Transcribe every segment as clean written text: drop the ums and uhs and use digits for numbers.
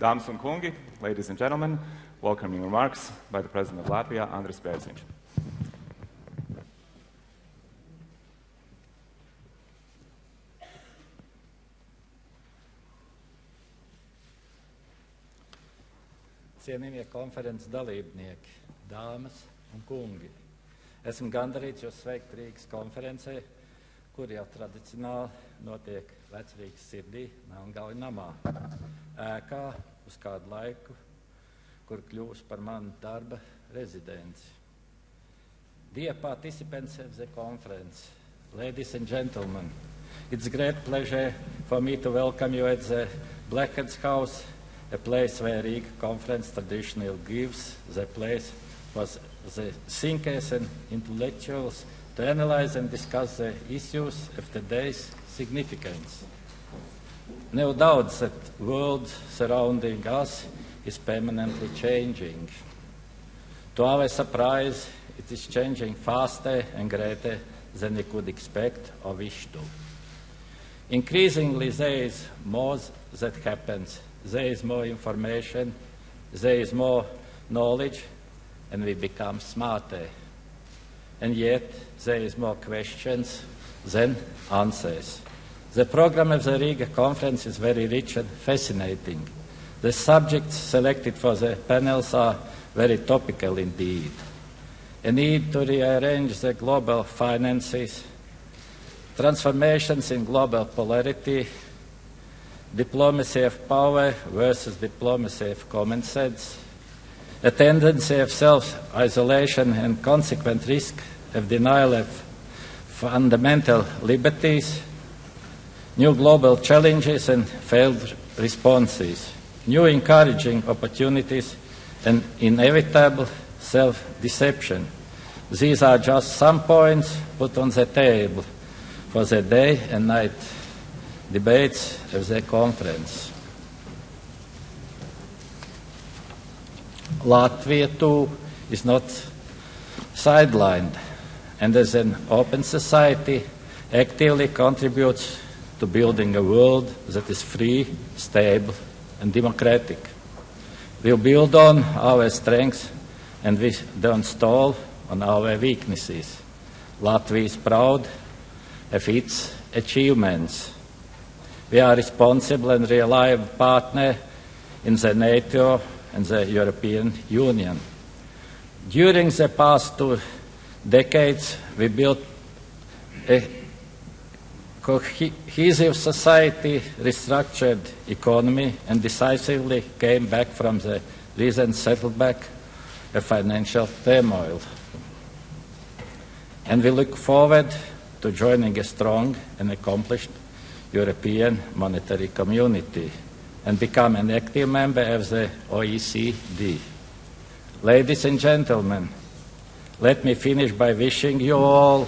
Dāmas un kungi, ladies and gentlemen, welcoming remarks by the President of Latvia, Andris Bērziņš. Cienījamie konferences dalībnieki, dāmas un kungi, esmu gandarīts jūs sveikt Rīgas konferencē, kur jau tradicionāli notiek Vecrīgas sirdī, Melngalvi namā, ēkā uz kādu laiku, kur kļūs par manu darba rezidenci. Dear participants of the conference, ladies and gentlemen, it's a great pleasure for me to welcome you at the Blackhead's House, a place where Riga Conference traditionally gives the place for the thinkers and intellectuals to analyze and discuss the issues of today's significance. No doubt that the world surrounding us is permanently changing. To our surprise, it is changing faster and greater than we could expect or wish to. Increasingly, there is more that happens. There is more information, there is more knowledge, and we become smarter. And yet, there is more questions than answers. The program of the Riga Conference is very rich and fascinating. The subjects selected for the panels are very topical indeed. A need to rearrange the global finances, transformations in global polarity, diplomacy of power versus diplomacy of common sense, a tendency of self-isolation and consequent risk of denial of fundamental liberties, new global challenges and failed responses, new encouraging opportunities and inevitable self-deception. These are just some points put on the table for the day and night debates of the conference. Latvia, too, is not sidelined, and as an open society, actively contributes to building a world that is free, stable, and democratic. We'll build on our strengths, and we don't stall on our weaknesses. Latvia is proud of its achievements. We are a responsible and reliable partner in the NATO and the European Union. During the past 2 decades, we built a cohesive society, restructured economy, and decisively came back from the recent settleback of financial turmoil. And we look forward to joining a strong and accomplished European monetary community and become an active member of the OECD. Ladies and gentlemen, let me finish by wishing you all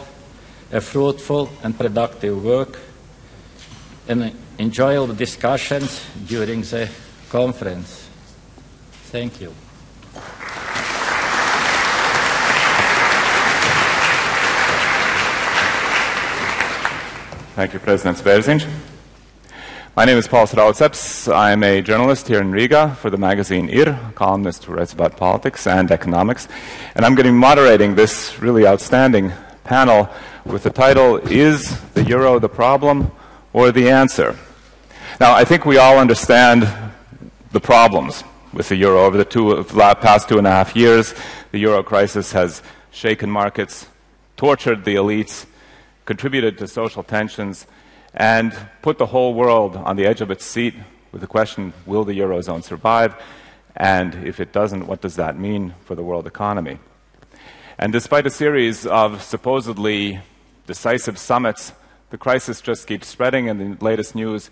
a fruitful and productive work and enjoyable discussions during the conference. Thank you. Thank you, President Bērziņš. My name is Paul Rauceps. I'm a journalist here in Riga for the magazine Ir, a columnist who writes about politics and economics. And I'm going to be moderating this really outstanding panel with the title, Is the Euro the Problem or the Answer? Now, I think we all understand the problems with the Euro. Over the past 2.5 years, the Euro crisis has shaken markets, tortured the elites, contributed to social tensions, and put the whole world on the edge of its seat with the question, will the Eurozone survive? And if it doesn't, what does that mean for the world economy? And despite a series of supposedly decisive summits, the crisis just keeps spreading, and the latest news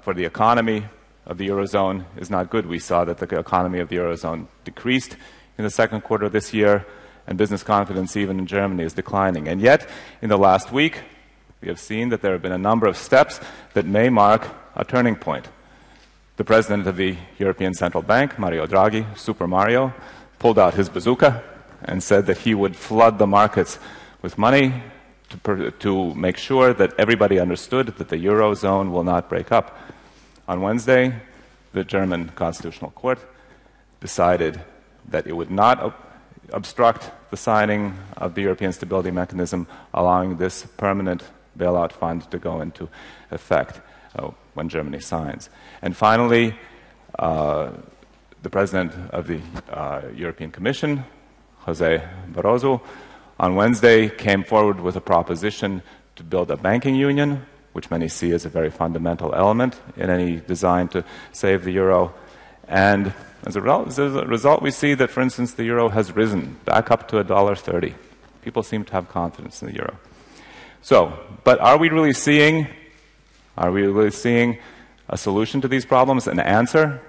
for the economy of the Eurozone is not good. We saw that the economy of the Eurozone decreased in the second quarter of this year, and business confidence even in Germany is declining. And yet, in the last week, we have seen that there have been a number of steps that may mark a turning point. The president of the European Central Bank, Mario Draghi, Super Mario, pulled out his bazooka and said that he would flood the markets with money to make sure that everybody understood that the Eurozone will not break up. On Wednesday, the German Constitutional Court decided that it would not obstruct the signing of the European Stability Mechanism, allowing this permanent bailout fund to go into effect when Germany signs. And finally, the President of the European Commission, Jose Barroso, on Wednesday came forward with a proposition to build a banking union, which many see as a very fundamental element in any design to save the euro. And as a result, we see that, for instance, the euro has risen back up to $1.30. People seem to have confidence in the euro. So, but are we really seeing a solution to these problems, an answer,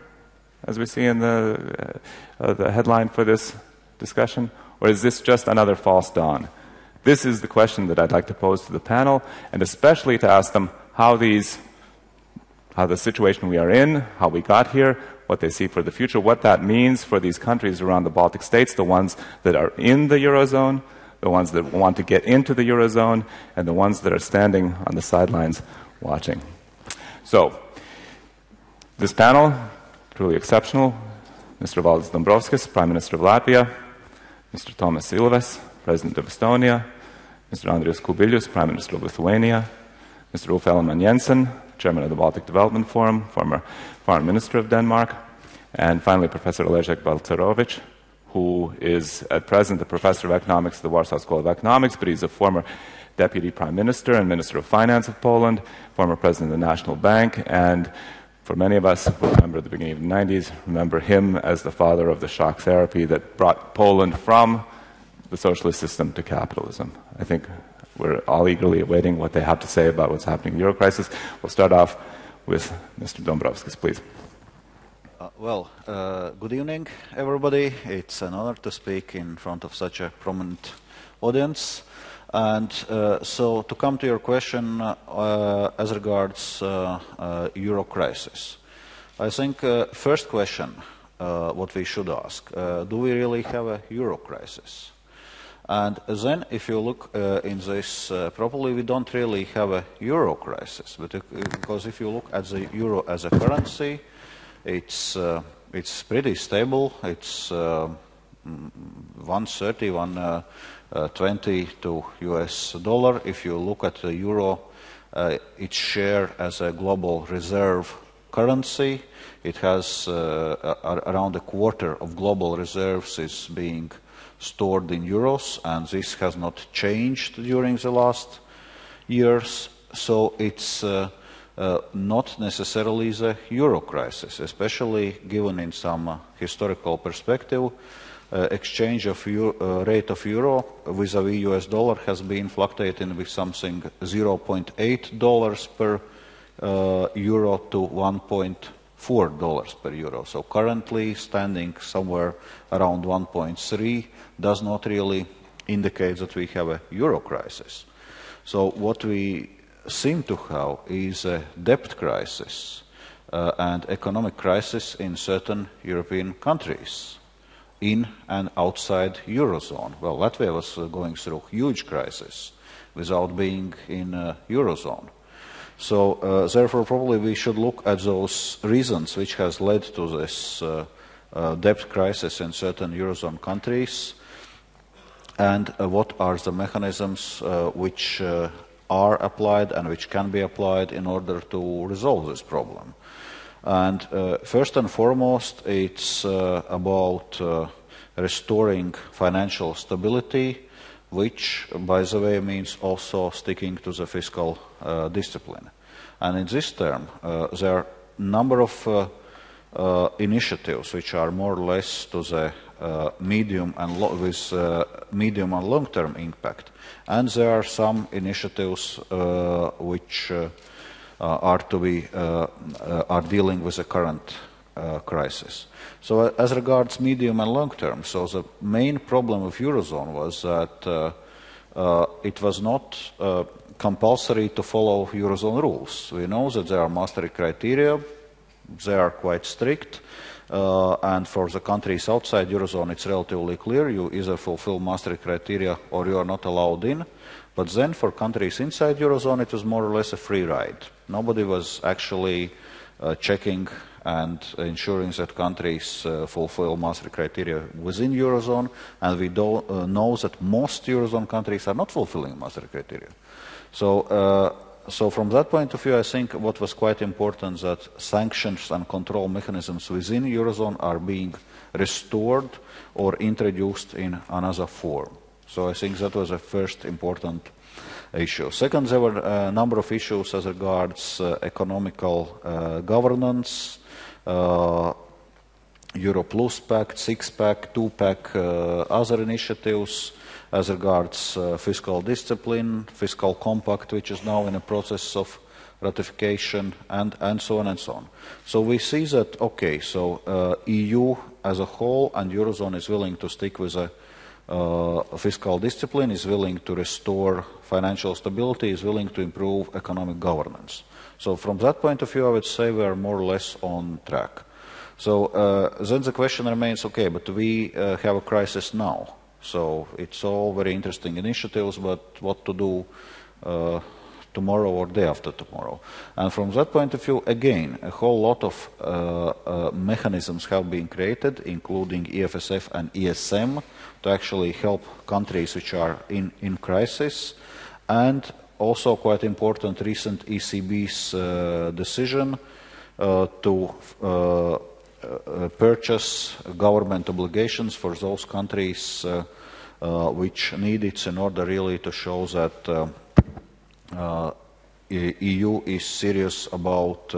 as we see in the headline for this discussion? Or is this just another false dawn? This is the question that I'd like to pose to the panel, and especially to ask them how the situation we are in, how we got here, what they see for the future, what that means for these countries around the Baltic states, the ones that are in the Eurozone, the ones that want to get into the Eurozone, and the ones that are standing on the sidelines watching. So, this panel, truly exceptional. Mr. Valdis Dombrovskis, Prime Minister of Latvia, Mr. Tomas Ilves, President of Estonia, Mr. Andrius Kubilius, Prime Minister of Lithuania, Mr. Ellemann-Jensen, Chairman of the Baltic Development Forum, former Foreign Minister of Denmark, and finally Professor Leszek Balcerowicz, who is at present the Professor of Economics at the Warsaw School of Economics, but he's a former Deputy Prime Minister and Minister of Finance of Poland, former President of the National Bank, and for many of us who remember the beginning of the 90s, remember him as the father of the shock therapy that brought Poland from the socialist system to capitalism. I think we're all eagerly awaiting what they have to say about what's happening in the euro crisis. We'll start off with Mr. Dombrovskis, please. Good evening, everybody. It's an honor to speak in front of such a prominent audience. And so to come to your question as regards euro crisis, I think first question what we should ask, do we really have a euro crisis? And then if you look in this properly, we don't really have a euro crisis, because if you look at the euro as a currency, it's pretty stable. It's 130, 120 to US dollar. If you look at the euro, its share as a global reserve currency, it has around a quarter of global reserves is being stored in euros, and this has not changed during the last years. So it's not necessarily the euro crisis, especially given in some historical perspective. Exchange of rate of euro vis-à-vis US dollar has been fluctuating with something $0.8 per euro to $1.4 per euro. So currently standing somewhere around 1.3 does not really indicate that we have a euro crisis. So what we seem to have is a debt crisis and economic crisis in certain European countries, in and outside Eurozone. Well, Latvia was going through a huge crisis without being in Eurozone. So therefore probably we should look at those reasons which has led to this debt crisis in certain Eurozone countries, and what are the mechanisms which are applied and which can be applied in order to resolve this problem. And first and foremost, it's about restoring financial stability, which, by the way, means also sticking to the fiscal discipline. And in this term, there are a number of initiatives which are more or less to the medium and long-term impact, and there are some initiatives which are dealing with the current crisis. So as regards medium and long term, so the main problem of Eurozone was that it was not compulsory to follow Eurozone rules. We know that there are Maastricht criteria, they are quite strict, and for the countries outside Eurozone it's relatively clear, you either fulfill Maastricht criteria or you are not allowed in. But then for countries inside Eurozone it was more or less a free ride. Nobody was actually checking and ensuring that countries fulfill Maastricht criteria within Eurozone, and we know that most Eurozone countries are not fulfilling Maastricht criteria. So from that point of view, I think what was quite important that sanctions and control mechanisms within Eurozone are being restored or introduced in another form. So I think that was a first important issue. Second, there were a number of issues as regards economical governance, Euro Plus Pact, Six-Pack, Two-Pack, other initiatives, as regards fiscal discipline, fiscal compact, which is now in a process of ratification, and so on and so on. So we see that, okay, so EU as a whole and Eurozone is willing to stick with a fiscal discipline, is willing to restore financial stability, is willing to improve economic governance. So from that point of view, I would say we are more or less on track. So then the question remains, okay, but we have a crisis now. So it's all very interesting initiatives, but what to do tomorrow or day after tomorrow? And from that point of view, again, a whole lot of mechanisms have been created, including EFSF and ESM, to actually help countries which are in crisis. And also quite important, recent ECB's decision to purchase government obligations for those countries which need it in order really to show that EU is serious about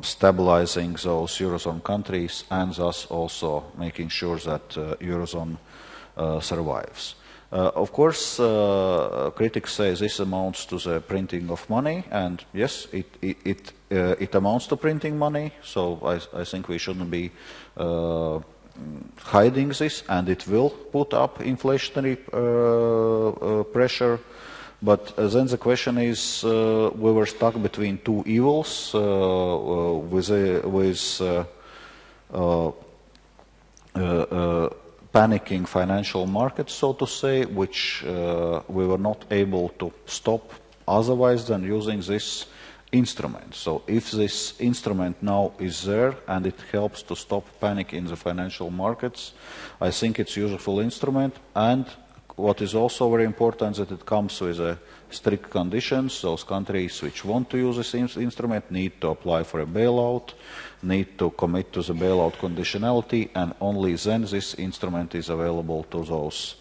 stabilizing those Eurozone countries and thus also making sure that Eurozone survives. Of course, critics say this amounts to the printing of money, and yes, it amounts to printing money, so I think we shouldn't be hiding this, and it will put up inflationary pressure. But then the question is, we were stuck between two evils with panicking financial markets, so to say, which we were not able to stop otherwise than using this instrument. So if this instrument now is there and it helps to stop panic in the financial markets, I think it's a useful instrument. And what is also very important is that it comes with strict conditions. Those countries which want to use this instrument need to apply for a bailout, need to commit to the bailout conditionality, and only then this instrument is available to those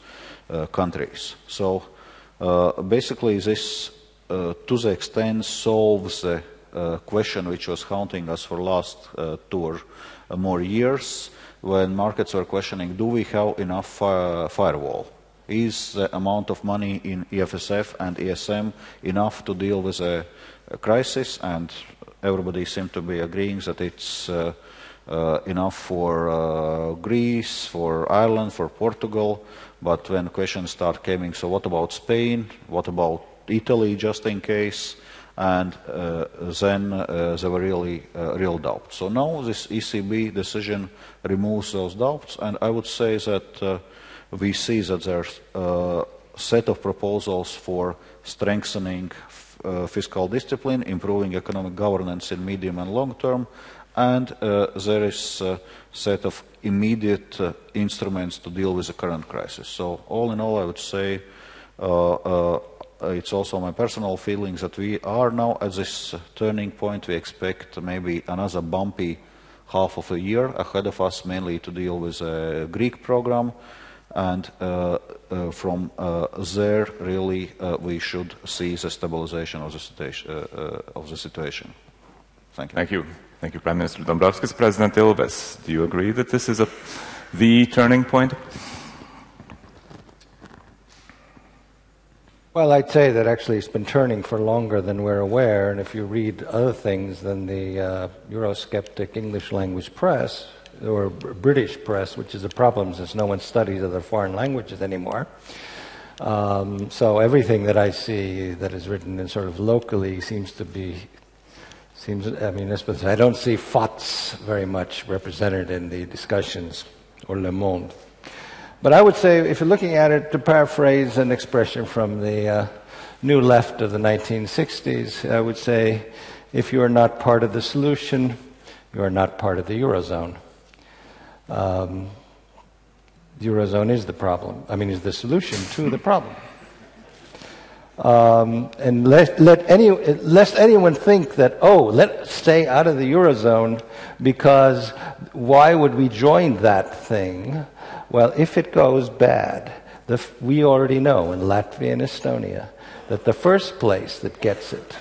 countries. So basically this, to the extent, solves the question which was haunting us for last 2 or more years, when markets were questioning, do we have enough firewall? Is the amount of money in EFSF and ESM enough to deal with a crisis? And everybody seemed to be agreeing that it's enough for Greece, for Ireland, for Portugal. But when questions start coming, so what about Spain? What about Italy, just in case? And then there were really real doubts. So now this ECB decision removes those doubts, and I would say that we see that there's a set of proposals for strengthening fiscal discipline, improving economic governance in medium and long term, and there is a set of immediate instruments to deal with the current crisis. So all in all, I would say it's also my personal feeling that we are now at this turning point. We expect maybe another bumpy half of a year ahead of us, mainly to deal with a Greek program. And from there, really, we should see the stabilization of the situation. Thank you. Thank you. Thank you, Prime Minister Dombrovskis. President Ilves, do you agree that this is the turning point? Well, I'd say that actually it's been turning for longer than we're aware, and if you read other things than the Eurosceptic English language press, or British press, which is a problem since no one studies other foreign languages anymore. So everything that I see that is written in sort of locally I don't see FOTS very much represented in the discussions, or Le Monde. But I would say, if you're looking at it, to paraphrase an expression from the new left of the 1960s, I would say, if you are not part of the solution, you are not part of the Eurozone. The Eurozone is the problem. I mean, is the solution to the problem. And lest anyone think that, let's stay out of the Eurozone because why would we join that thing? Well, if it goes bad, we already know in Latvia and Estonia that the first place that gets it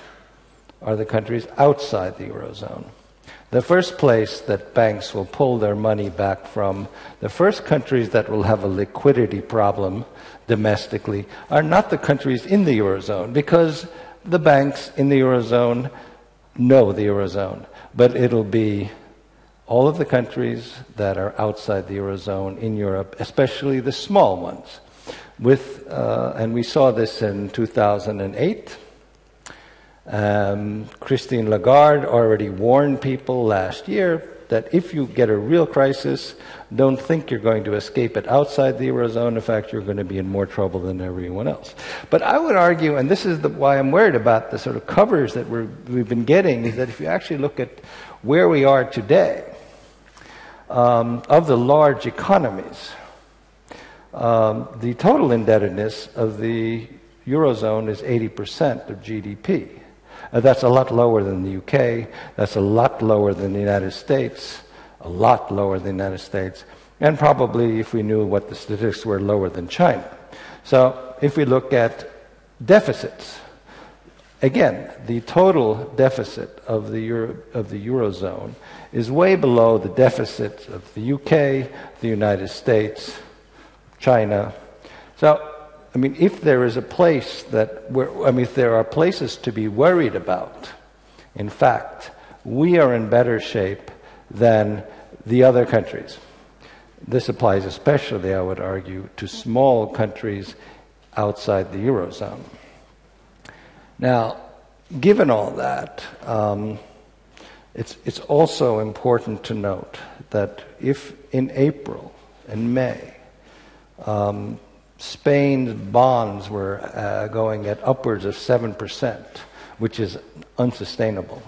are the countries outside the Eurozone. The first place that banks will pull their money back from, the first countries that will have a liquidity problem domestically are not the countries in the Eurozone, because the banks in the Eurozone know the Eurozone. But it'll be all of the countries that are outside the Eurozone in Europe, especially the small ones. And we saw this in 2008. Christine Lagarde already warned people last year that if you get a real crisis, don't think you're going to escape it outside the Eurozone. In fact, you're going to be in more trouble than everyone else. But I would argue, and this is why I'm worried about the sort of covers that we've been getting, is that if you actually look at where we are today, of the large economies, the total indebtedness of the Eurozone is 80% of GDP. That's a lot lower than the UK, that's a lot lower than the United States, a lot lower than the United States, and probably, if we knew what the statistics were, lower than China. So if we look at deficits, again, the total deficit of the Eurozone is way below the deficit of the UK, the United States, China. So I mean, if there is a place if there are places to be worried about, in fact, we are in better shape than the other countries. This applies especially, I would argue, to small countries outside the Eurozone. Now, given all that, it's also important to note that if in April and May, Spain's bonds were going at upwards of 7%, which is unsustainable,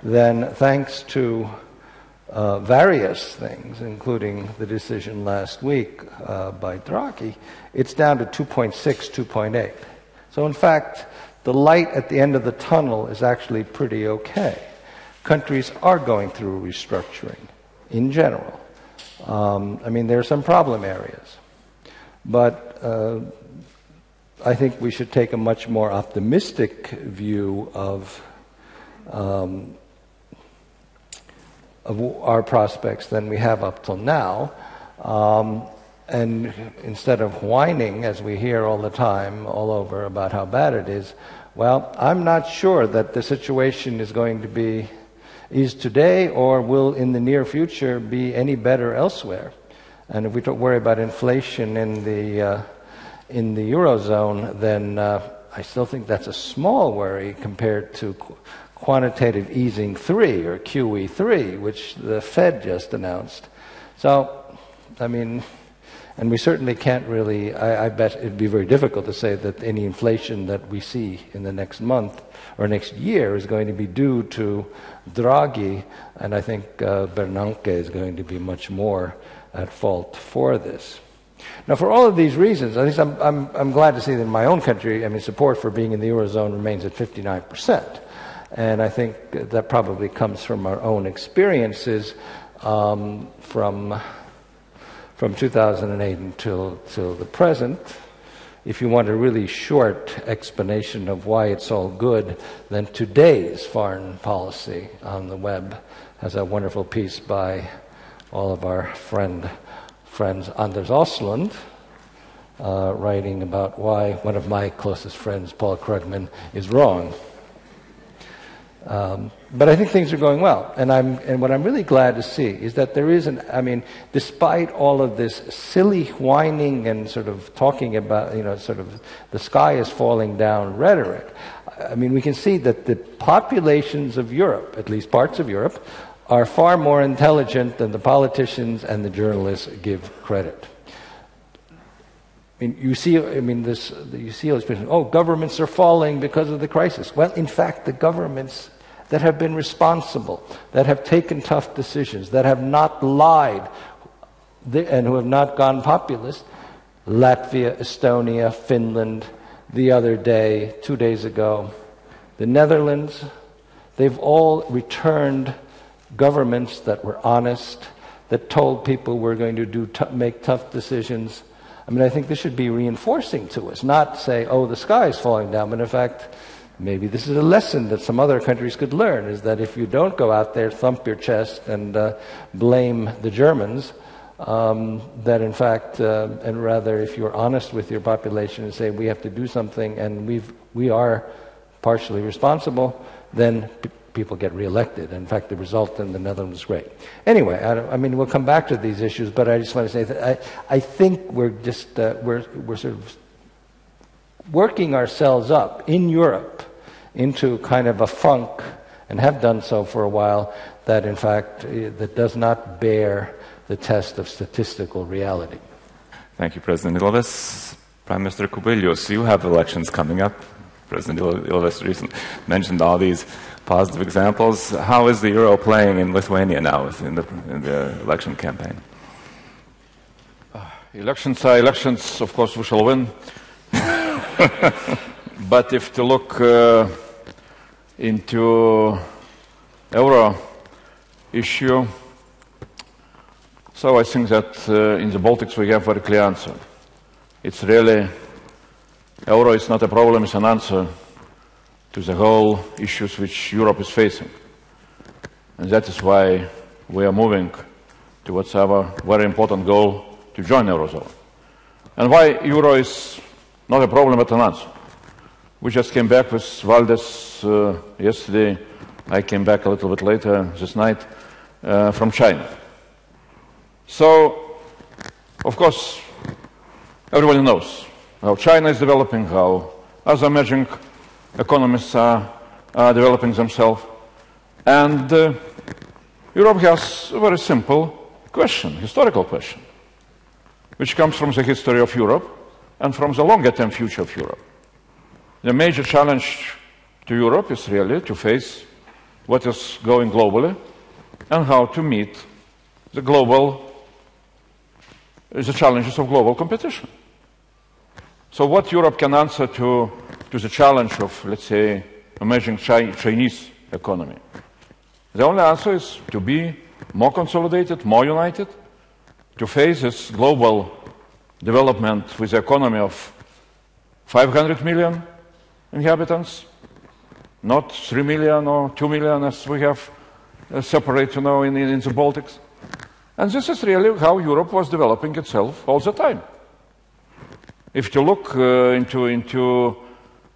then thanks to various things, including the decision last week by Draghi, it's down to 2.6, 2.8. So in fact, the light at the end of the tunnel is actually pretty okay. Countries are going through restructuring in general. I mean, there are some problem areas. But I think we should take a much more optimistic view of our prospects than we have up till now. And instead of whining, as we hear all the time, all over about how bad it is, well, I'm not sure that the situation is today or will in the near future be any better elsewhere. And if we don't worry about inflation in the Eurozone, then I still think that's a small worry compared to quantitative easing 3, or QE3, which the Fed just announced. So, I mean, and we certainly can't really, I bet it'd be very difficult to say that any inflation that we see in the next month or next year is going to be due to Draghi, and I think Bernanke is going to be much more at fault for this. Now, for all of these reasons, at least I'm glad to see that in my own country, I mean, support for being in the Eurozone remains at 59%. And I think that probably comes from our own experiences from 2008 until the present. If you want a really short explanation of why it's all good, then today's foreign policy on the web has a wonderful piece by all of our friends Anders Oslund, writing about why one of my closest friends, Paul Krugman, is wrong. But I think things are going well, and what I'm really glad to see is that there is despite all of this silly whining and sort of talking about, sort of the sky is falling down rhetoric, I mean, we can see that the populations of Europe, at least parts of Europe, are far more intelligent than the politicians and the journalists give credit. I mean, you see all this, governments are falling because of the crisis. Well, in fact, the governments that have been responsible, that have taken tough decisions, that have not lied, and who have not gone populist. Latvia, Estonia, Finland, the other day, 2 days ago, the Netherlands, they've all returned governments that were honest, that told people we're going to make tough decisions. I mean, I think this should be reinforcing to us, not say, oh, the sky is falling down, but in fact, maybe this is a lesson that some other countries could learn, is that if you don't go out there, thump your chest, and blame the Germans, that in fact, and rather if you're honest with your population and say we have to do something and we are partially responsible, then people get reelected. In fact, the result in the Netherlands is great. Anyway, I mean, we'll come back to these issues, but I just want to say that I think we're just we're sort of working ourselves up in Europe into kind of a funk, and have done so for a while, that in fact that does not bear the test of statistical reality. Thank you, President Ilves. Prime Minister Kubilius, you have elections coming up. President Ilves recently mentioned all these positive examples. How is the euro playing in Lithuania now in the election campaign? Elections are elections, of course we shall win. But if to look into euro issue, so I think that in the Baltics we have a very clear answer. It's really, euro is not a problem, it's an answer to the whole issues which Europe is facing. And that is why we are moving towards our very important goal to join Eurozone. And why euro is not a problem but an answer. We just came back with Valdis yesterday. I came back a little bit later this night from China. So, of course, everybody knows how China is developing, how other emerging economies are developing themselves. And Europe has a very simple question, historical question, which comes from the history of Europe and from the longer-term future of Europe. The major challenge to Europe is really to face what is going globally and how to meet the challenges of global competition. So what Europe can answer to the challenge of, let's say, emerging Chinese economy? The only answer is to be more consolidated, more united, to face this global development with the economy of 500 million inhabitants, not 3 million or 2 million as we have separate, in the Baltics. And this is really how Europe was developing itself all the time. If you look into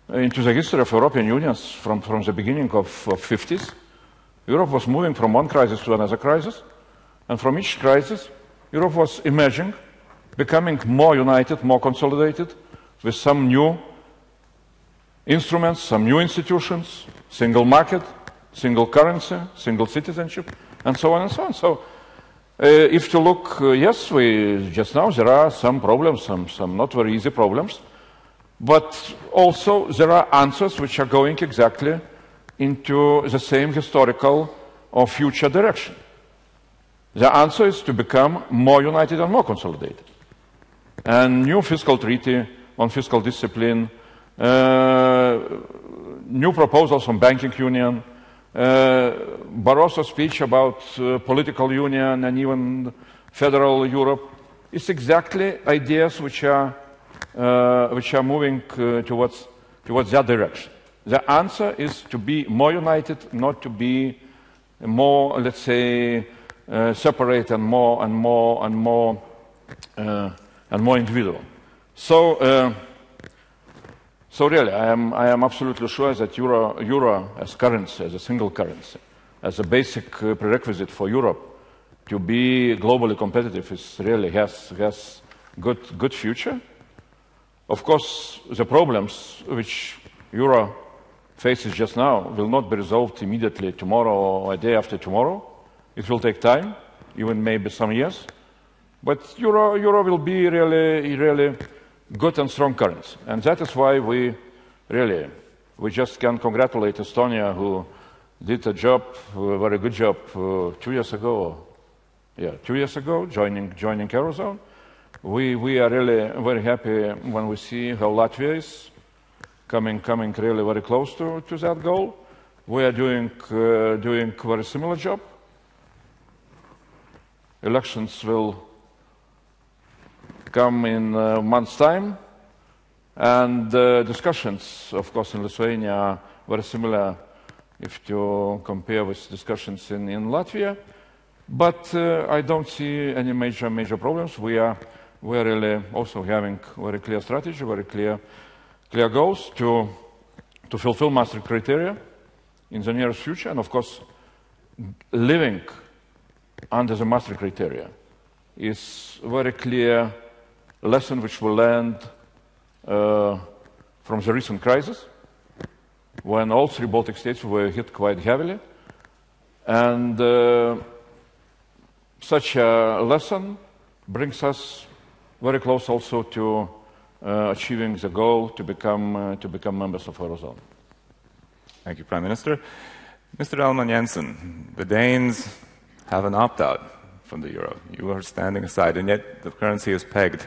the history of European Union from the beginning of 50s, Europe was moving from one crisis to another crisis, and from each crisis, Europe was emerging, becoming more united, more consolidated, with some new instruments, some new institutions, single market, single currency, single citizenship, and so on and so on. So, if you look, yes, just now there are some problems, some not very easy problems, but also there are answers which are going exactly into the same historical or future direction. The answer is to become more united and more consolidated. And new fiscal treaty on fiscal discipline, new proposals on banking union, Barroso's speech about political union and even federal Europe, is exactly ideas which are moving towards that direction. The answer is to be more united, not to be more, let's say, separate and more individual. So really, I am absolutely sure that euro as currency, as a single currency, as a basic prerequisite for Europe to be globally competitive, has good future. Of course, the problems which euro faces just now will not be resolved immediately tomorrow or a day after tomorrow. It will take time, even maybe some years. But euro will be really good and strong currency. And that is why we just can congratulate Estonia, who did a job, a very good job 2 years ago. Yeah, 2 years ago, joining Eurozone. We are really very happy when we see how Latvia is coming really very close to that goal. We are doing very similar job. Elections will come in a month's time, and discussions, of course, in Lithuania are very similar if you compare with discussions in Latvia. But I don't see any major problems. We are really also having very clear strategy, very clear goals to fulfill Maastricht criteria in the nearest future, and of course, living under the Maastricht criteria is a very clear lesson which we learned from the recent crisis, when all three Baltic states were hit quite heavily, and such a lesson brings us very close also to achieving the goal to become members of Eurozone. Thank you, Prime Minister. Mr. Ellemann-Jensen, the Danes have an opt-out from the euro. You are standing aside, and yet the currency is pegged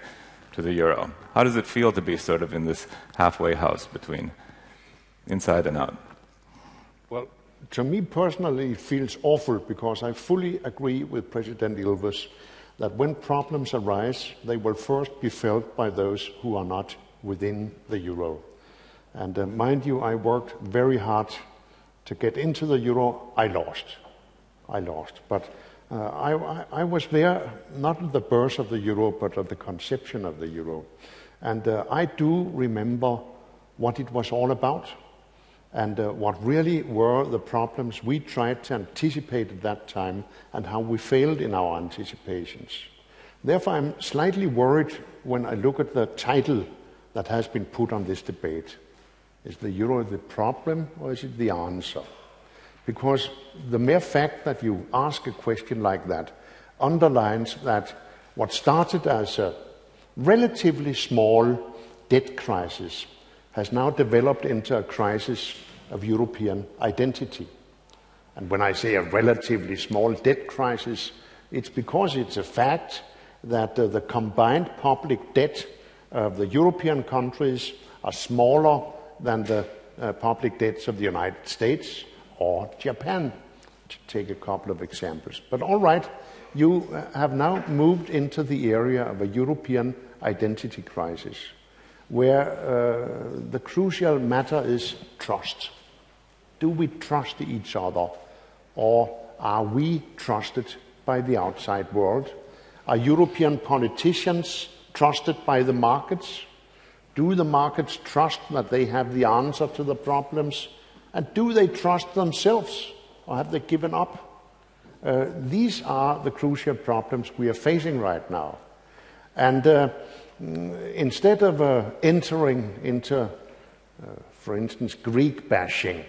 to the euro. How does it feel to be sort of in this halfway house between inside and out? Well, to me personally, it feels awful because I fully agree with President Ilves that when problems arise, they will first be felt by those who are not within the euro. And mind you, I worked very hard to get into the euro. I lost. But I was there, not at the birth of the euro, but at the conception of the euro. And I do remember what it was all about and what really were the problems we tried to anticipate at that time and how we failed in our anticipations. Therefore, I'm slightly worried when I look at the title that has been put on this debate. Is the euro the problem or is it the answer? Because the mere fact that you ask a question like that underlines that what started as a relatively small debt crisis has now developed into a crisis of European identity. And when I say a relatively small debt crisis, it's because it's a fact that the combined public debt of the European countries are smaller than the public debts of the United States or Japan, to take a couple of examples. But all right, you have now moved into the area of a European identity crisis, where the crucial matter is trust. Do we trust each other, or are we trusted by the outside world? Are European politicians trusted by the markets? Do the markets trust that they have the answer to the problems? And do they trust themselves, or have they given up? These are the crucial problems we are facing right now. And instead of entering into, for instance, Greek bashing,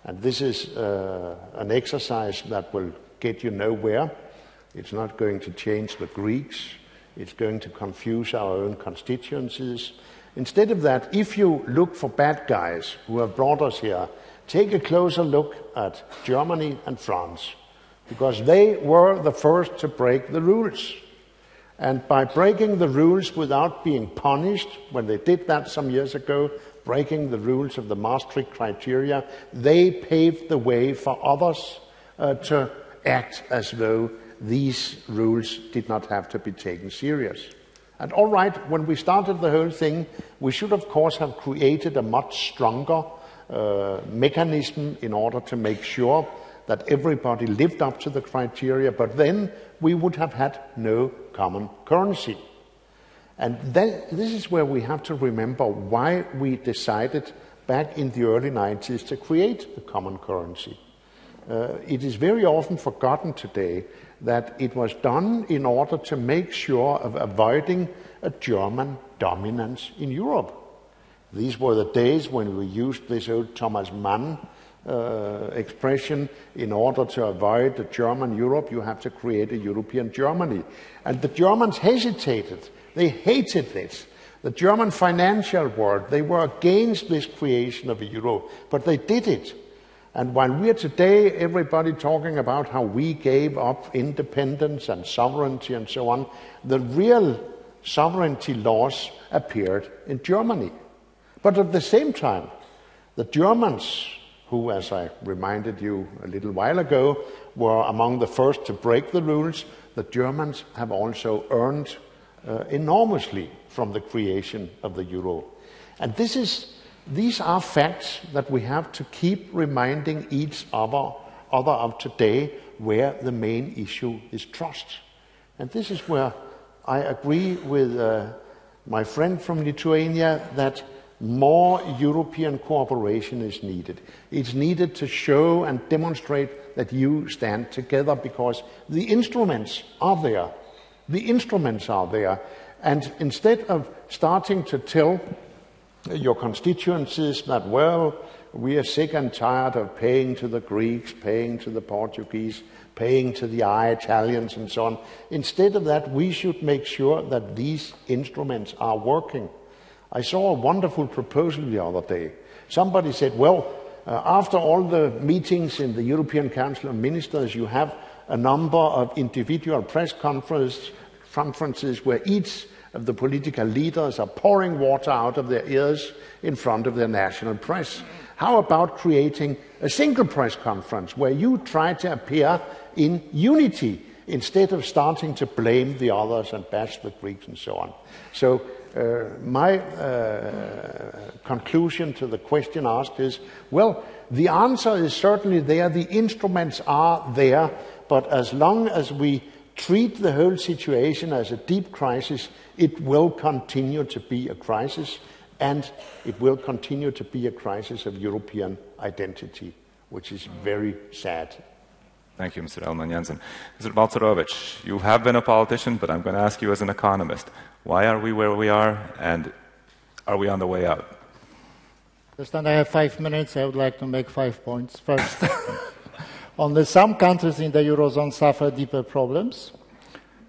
and this is an exercise that will get you nowhere. It's not going to change the Greeks. It's going to confuse our own constituencies. Instead of that, if you look for bad guys who have brought us here, take a closer look at Germany and France, because they were the first to break the rules. And by breaking the rules without being punished, when they did that some years ago, breaking the rules of the Maastricht criteria, they paved the way for others to act as though these rules did not have to be taken serious. And all right, when we started the whole thing, we should of course have created a much stronger mechanism in order to make sure that everybody lived up to the criteria, but then we would have had no common currency. And this is where we have to remember why we decided back in the early 90s to create the common currency. It is very often forgotten today that it was done in order to make sure of avoiding a German dominance in Europe. These were the days when we used this old Thomas Mann expression: in order to avoid a German Europe, you have to create a European Germany. And the Germans hesitated. They hated this. The German financial world, they were against this creation of a euro, but they did it. And while we are today, everybody talking about how we gave up independence and sovereignty and so on, the real sovereignty laws appeared in Germany. But at the same time, the Germans, who, as I reminded you a little while ago, were among the first to break the rules, the Germans have also earned enormously from the creation of the euro. And these are facts that we have to keep reminding each other of today, where the main issue is trust. And this is where I agree with my friend from Lithuania that more European cooperation is needed. It's needed to show and demonstrate that you stand together, because the instruments are there. The instruments are there. And instead of starting to tell your constituencies that, well, we are sick and tired of paying to the Greeks, paying to the Portuguese, paying to the Italians and so on, instead of that, we should make sure that these instruments are working. I saw a wonderful proposal the other day. Somebody said, well, after all the meetings in the European Council of Ministers, you have a number of individual press conferences where each of the political leaders are pouring water out of their ears in front of their national press. How about creating a single press conference where you try to appear in unity instead of starting to blame the others and bash the Greeks and so on? So my conclusion to the question asked is, well, the answer is certainly there, the instruments are there, but as long as we treat the whole situation as a deep crisis, it will continue to be a crisis, and it will continue to be a crisis of European identity, which is very sad. Thank you, Mr. Ellemann-Jensen. Mr. Balcerowicz, you have been a politician, but I'm going to ask you as an economist, why are we where we are, and are we on the way out? Understand I have 5 minutes. I would like to make 5 points. First, only some countries in the Eurozone suffer deeper problems.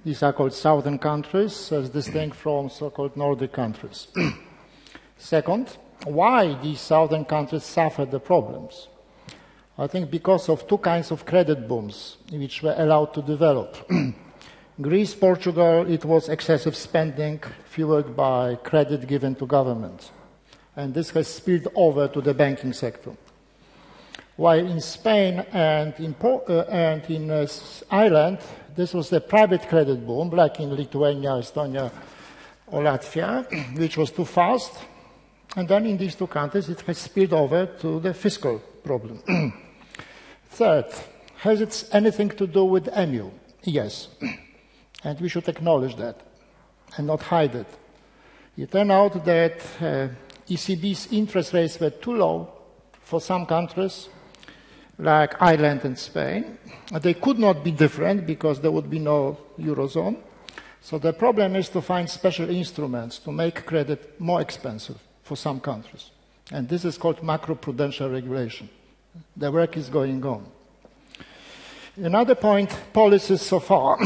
These are called southern countries, as distinct from so-called Nordic countries. Second, why these southern countries suffer the problems? I think because of two kinds of credit booms which were allowed to develop. Greece, Portugal, it was excessive spending fueled by credit given to governments. And this has spilled over to the banking sector. While in Spain and in Ireland, this was a private credit boom, like in Lithuania, Estonia, or Latvia, which was too fast. And then in these two countries, it has spilled over to the fiscal problem. Third, has it anything to do with EMU? Yes. And we should acknowledge that and not hide it. It turned out that ECB's interest rates were too low for some countries, like Ireland and Spain. They could not be different because there would be no Eurozone. So the problem is to find special instruments to make credit more expensive for some countries. And this is called macroprudential regulation. The work is going on. Another point, policies so far.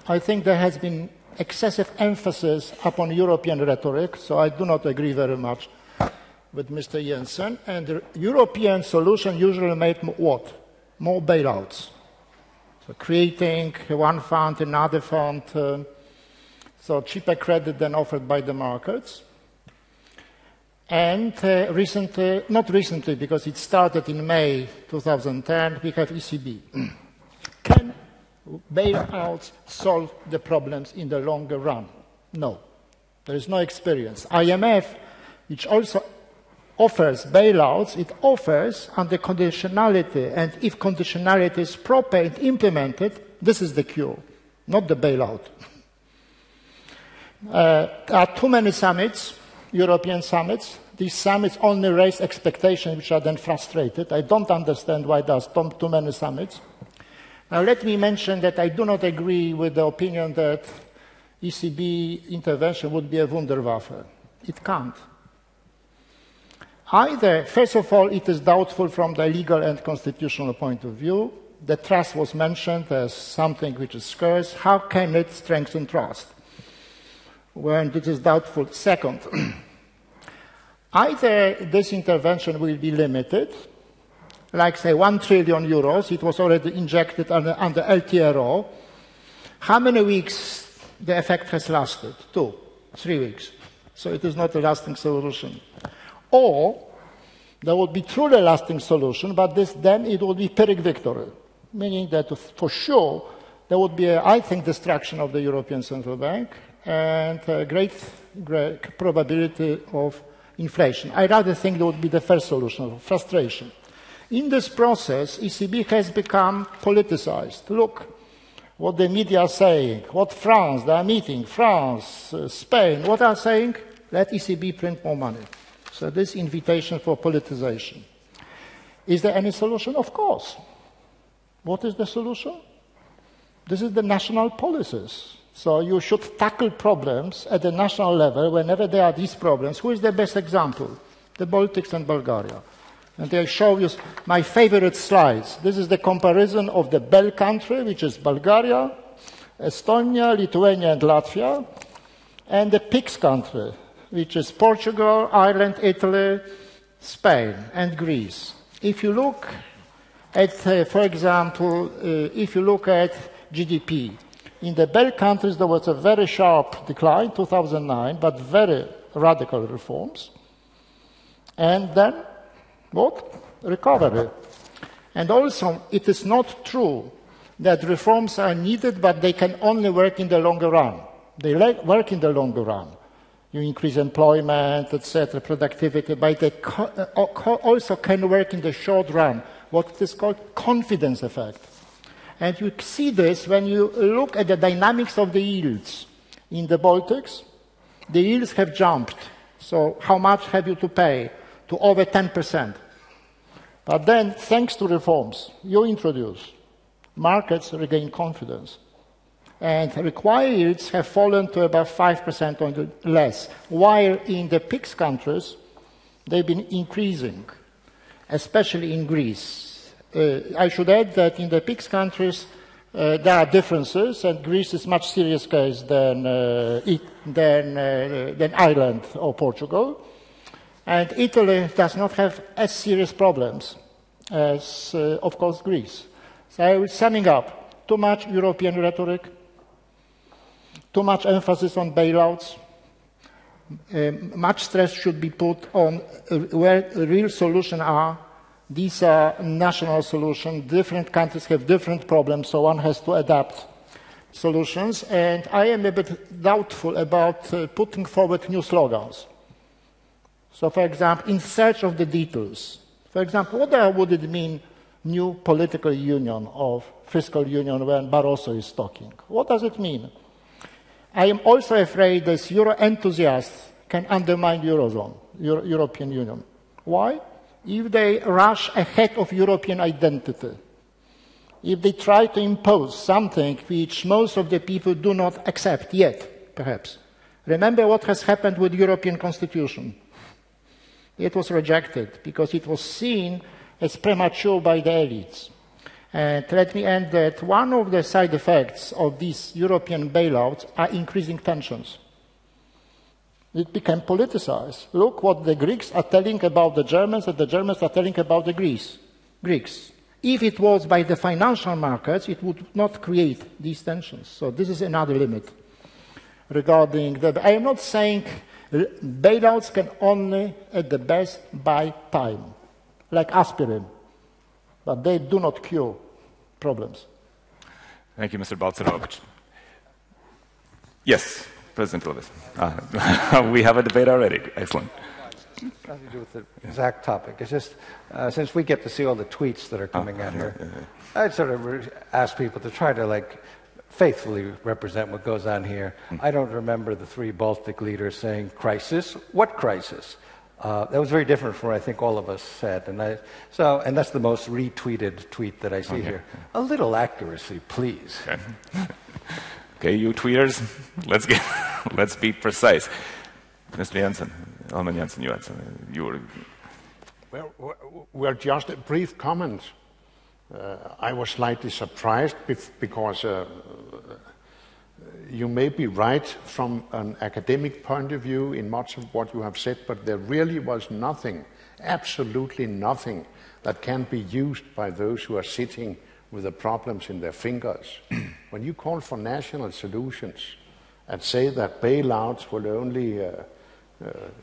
I think there has been excessive emphasis upon European rhetoric, so I do not agree very much with Mr. Jensen. And the European solution usually made what? More bailouts. So creating one fund, another fund, so cheaper credit than offered by the markets. And recently, not recently, because it started in May 2010, we have ECB. Can bailouts solve the problems in the longer run? No. There is no experience. IMF, which also offers bailouts, it offers under conditionality, and if conditionality is proper and implemented, this is the cure, not the bailout. There are too many summits, European summits. These summits only raise expectations which are then frustrated. I don't understand why there's too many summits. Now let me mention that I do not agree with the opinion that ECB intervention would be a Wunderwaffe. It can't. Either, first of all, it is doubtful from the legal and constitutional point of view. The trust was mentioned as something which is scarce. How can it strengthen trust when it is doubtful? Second, either this intervention will be limited, like say 1 trillion euros, it was already injected under LTRO. How many weeks the effect has lasted? 2, 3 weeks. So it is not a lasting solution. Or there would be truly lasting solution, but then it would be Pyrrhic victory, meaning that for sure there would be, I think, destruction of the European Central Bank and a great probability of inflation. I rather think that would be the first solution, frustration. In this process, ECB has become politicized. Look what the media are saying, what France, they are meeting, France, Spain, what are saying? Let ECB print more money. So this invitation for politicization. Is there any solution? Of course. What is the solution? This is the national policies. So you should tackle problems at the national level whenever there are these problems. Who is the best example? The Baltics and Bulgaria. And I show you my favorite slides. This is the comparison of the bell country, which is Bulgaria, Estonia, Lithuania, and Latvia, and the pigs country, which is Portugal, Ireland, Italy, Spain, and Greece. If you look at, for example, if you look at GDP, in the bell countries there was a very sharp decline, 2009, but very radical reforms. And then, what? Recovery. And also, it is not true that reforms are needed, but they can only work in the longer run. They work in the longer run. You increase employment, etc., productivity, but they also can work in the short run, what is called confidence effect. And you see this when you look at the dynamics of the yields. In the Baltics, the yields have jumped. So how much have you to pay? To over 10%. But then, thanks to reforms you introduce, markets regain confidence. And required yields have fallen to about 5% or less, while in the PIGS countries, they've been increasing, especially in Greece. I should add that in the PIGS countries, there are differences, and Greece is a much serious case than Ireland or Portugal. And Italy does not have as serious problems as, of course, Greece. So summing up, too much European rhetoric, too much emphasis on bailouts, much stress should be put on where real solutions are. These are national solutions. Different countries have different problems, so one has to adapt solutions. And I am a bit doubtful about putting forward new slogans. So, for example, in search of the details. For example, what would it mean, new political union or fiscal union when Barroso is talking? What does it mean? I am also afraid that Euro enthusiasts can undermine Eurozone, European Union. Why? If they rush ahead of European identity, if they try to impose something which most of the people do not accept yet, perhaps. Remember what has happened with the European Constitution. It was rejected because it was seen as premature by the elites. And let me end that one of the side effects of these European bailouts are increasing tensions. It became politicized. Look what the Greeks are telling about the Germans and the Germans are telling about the Greeks. If it was by the financial markets, it would not create these tensions. So this is another limit regarding the... I am not saying bailouts can only, at the best, buy time, like aspirin, but they do not cure problems. Thank you, Mr. Balcerovich. Yes, President Valdis. We have a debate already. Excellent. Nothing to do with the exact topic. It's just, since we get to see all the tweets that are coming out here, I'd sort of ask people to try to, faithfully represent what goes on here. I don't remember the 3 Baltic leaders saying, crisis? What crisis? That was very different from what I think all of us said. And that's the most retweeted tweet that I see here. A little accuracy, please. Okay, you tweeters, let's be precise. Mr. Jensen, Ellemann-Jensen, you were... Well, just a brief comment. I was slightly surprised because you may be right from an academic point of view in much of what you have said, but there really was nothing, absolutely nothing, that can be used by those who are sitting with the problems in their fingers. When you call for national solutions and say that bailouts will only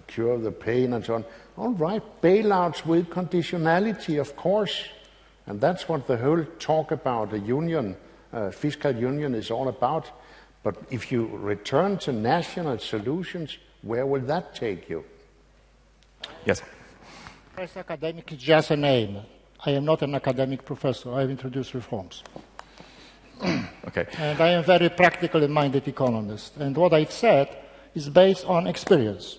cure the pain and so on, all right, bailouts with conditionality, of course. And that's what the whole talk about the union, fiscal union, is all about. But if you return to national solutions, where will that take you? Yes. As academic is just a name. I am not an academic professor. I have introduced reforms. Okay. And I am a very practically minded economist. And what I've said is based on experience,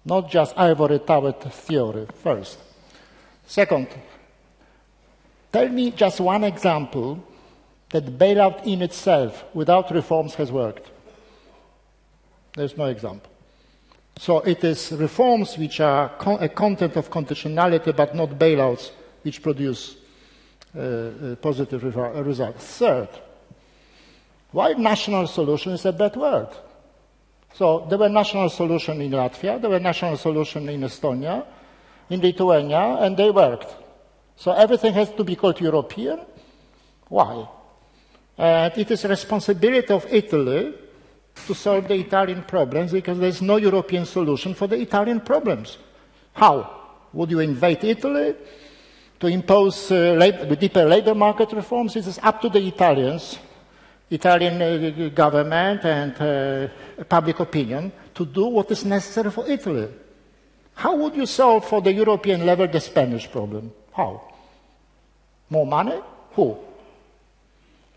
not just ivory tower theory, first. Second, tell me just one example that bailout in itself, without reforms, has worked. There's no example. So it is reforms which are a content of conditionality, but not bailouts which produce positive results. Third, why national solution is a bad word? So there were national solutions in Latvia, there were national solutions in Estonia, in Lithuania, and they worked. So everything has to be called European? Why? And it is responsibility of Italy to solve the Italian problems because there's no European solution for the Italian problems. How? Would you invade Italy to impose deeper labor market reforms? It is up to the Italians, Italian government and public opinion to do what is necessary for Italy. How would you solve for the European level the Spanish problem? How? More money? Who?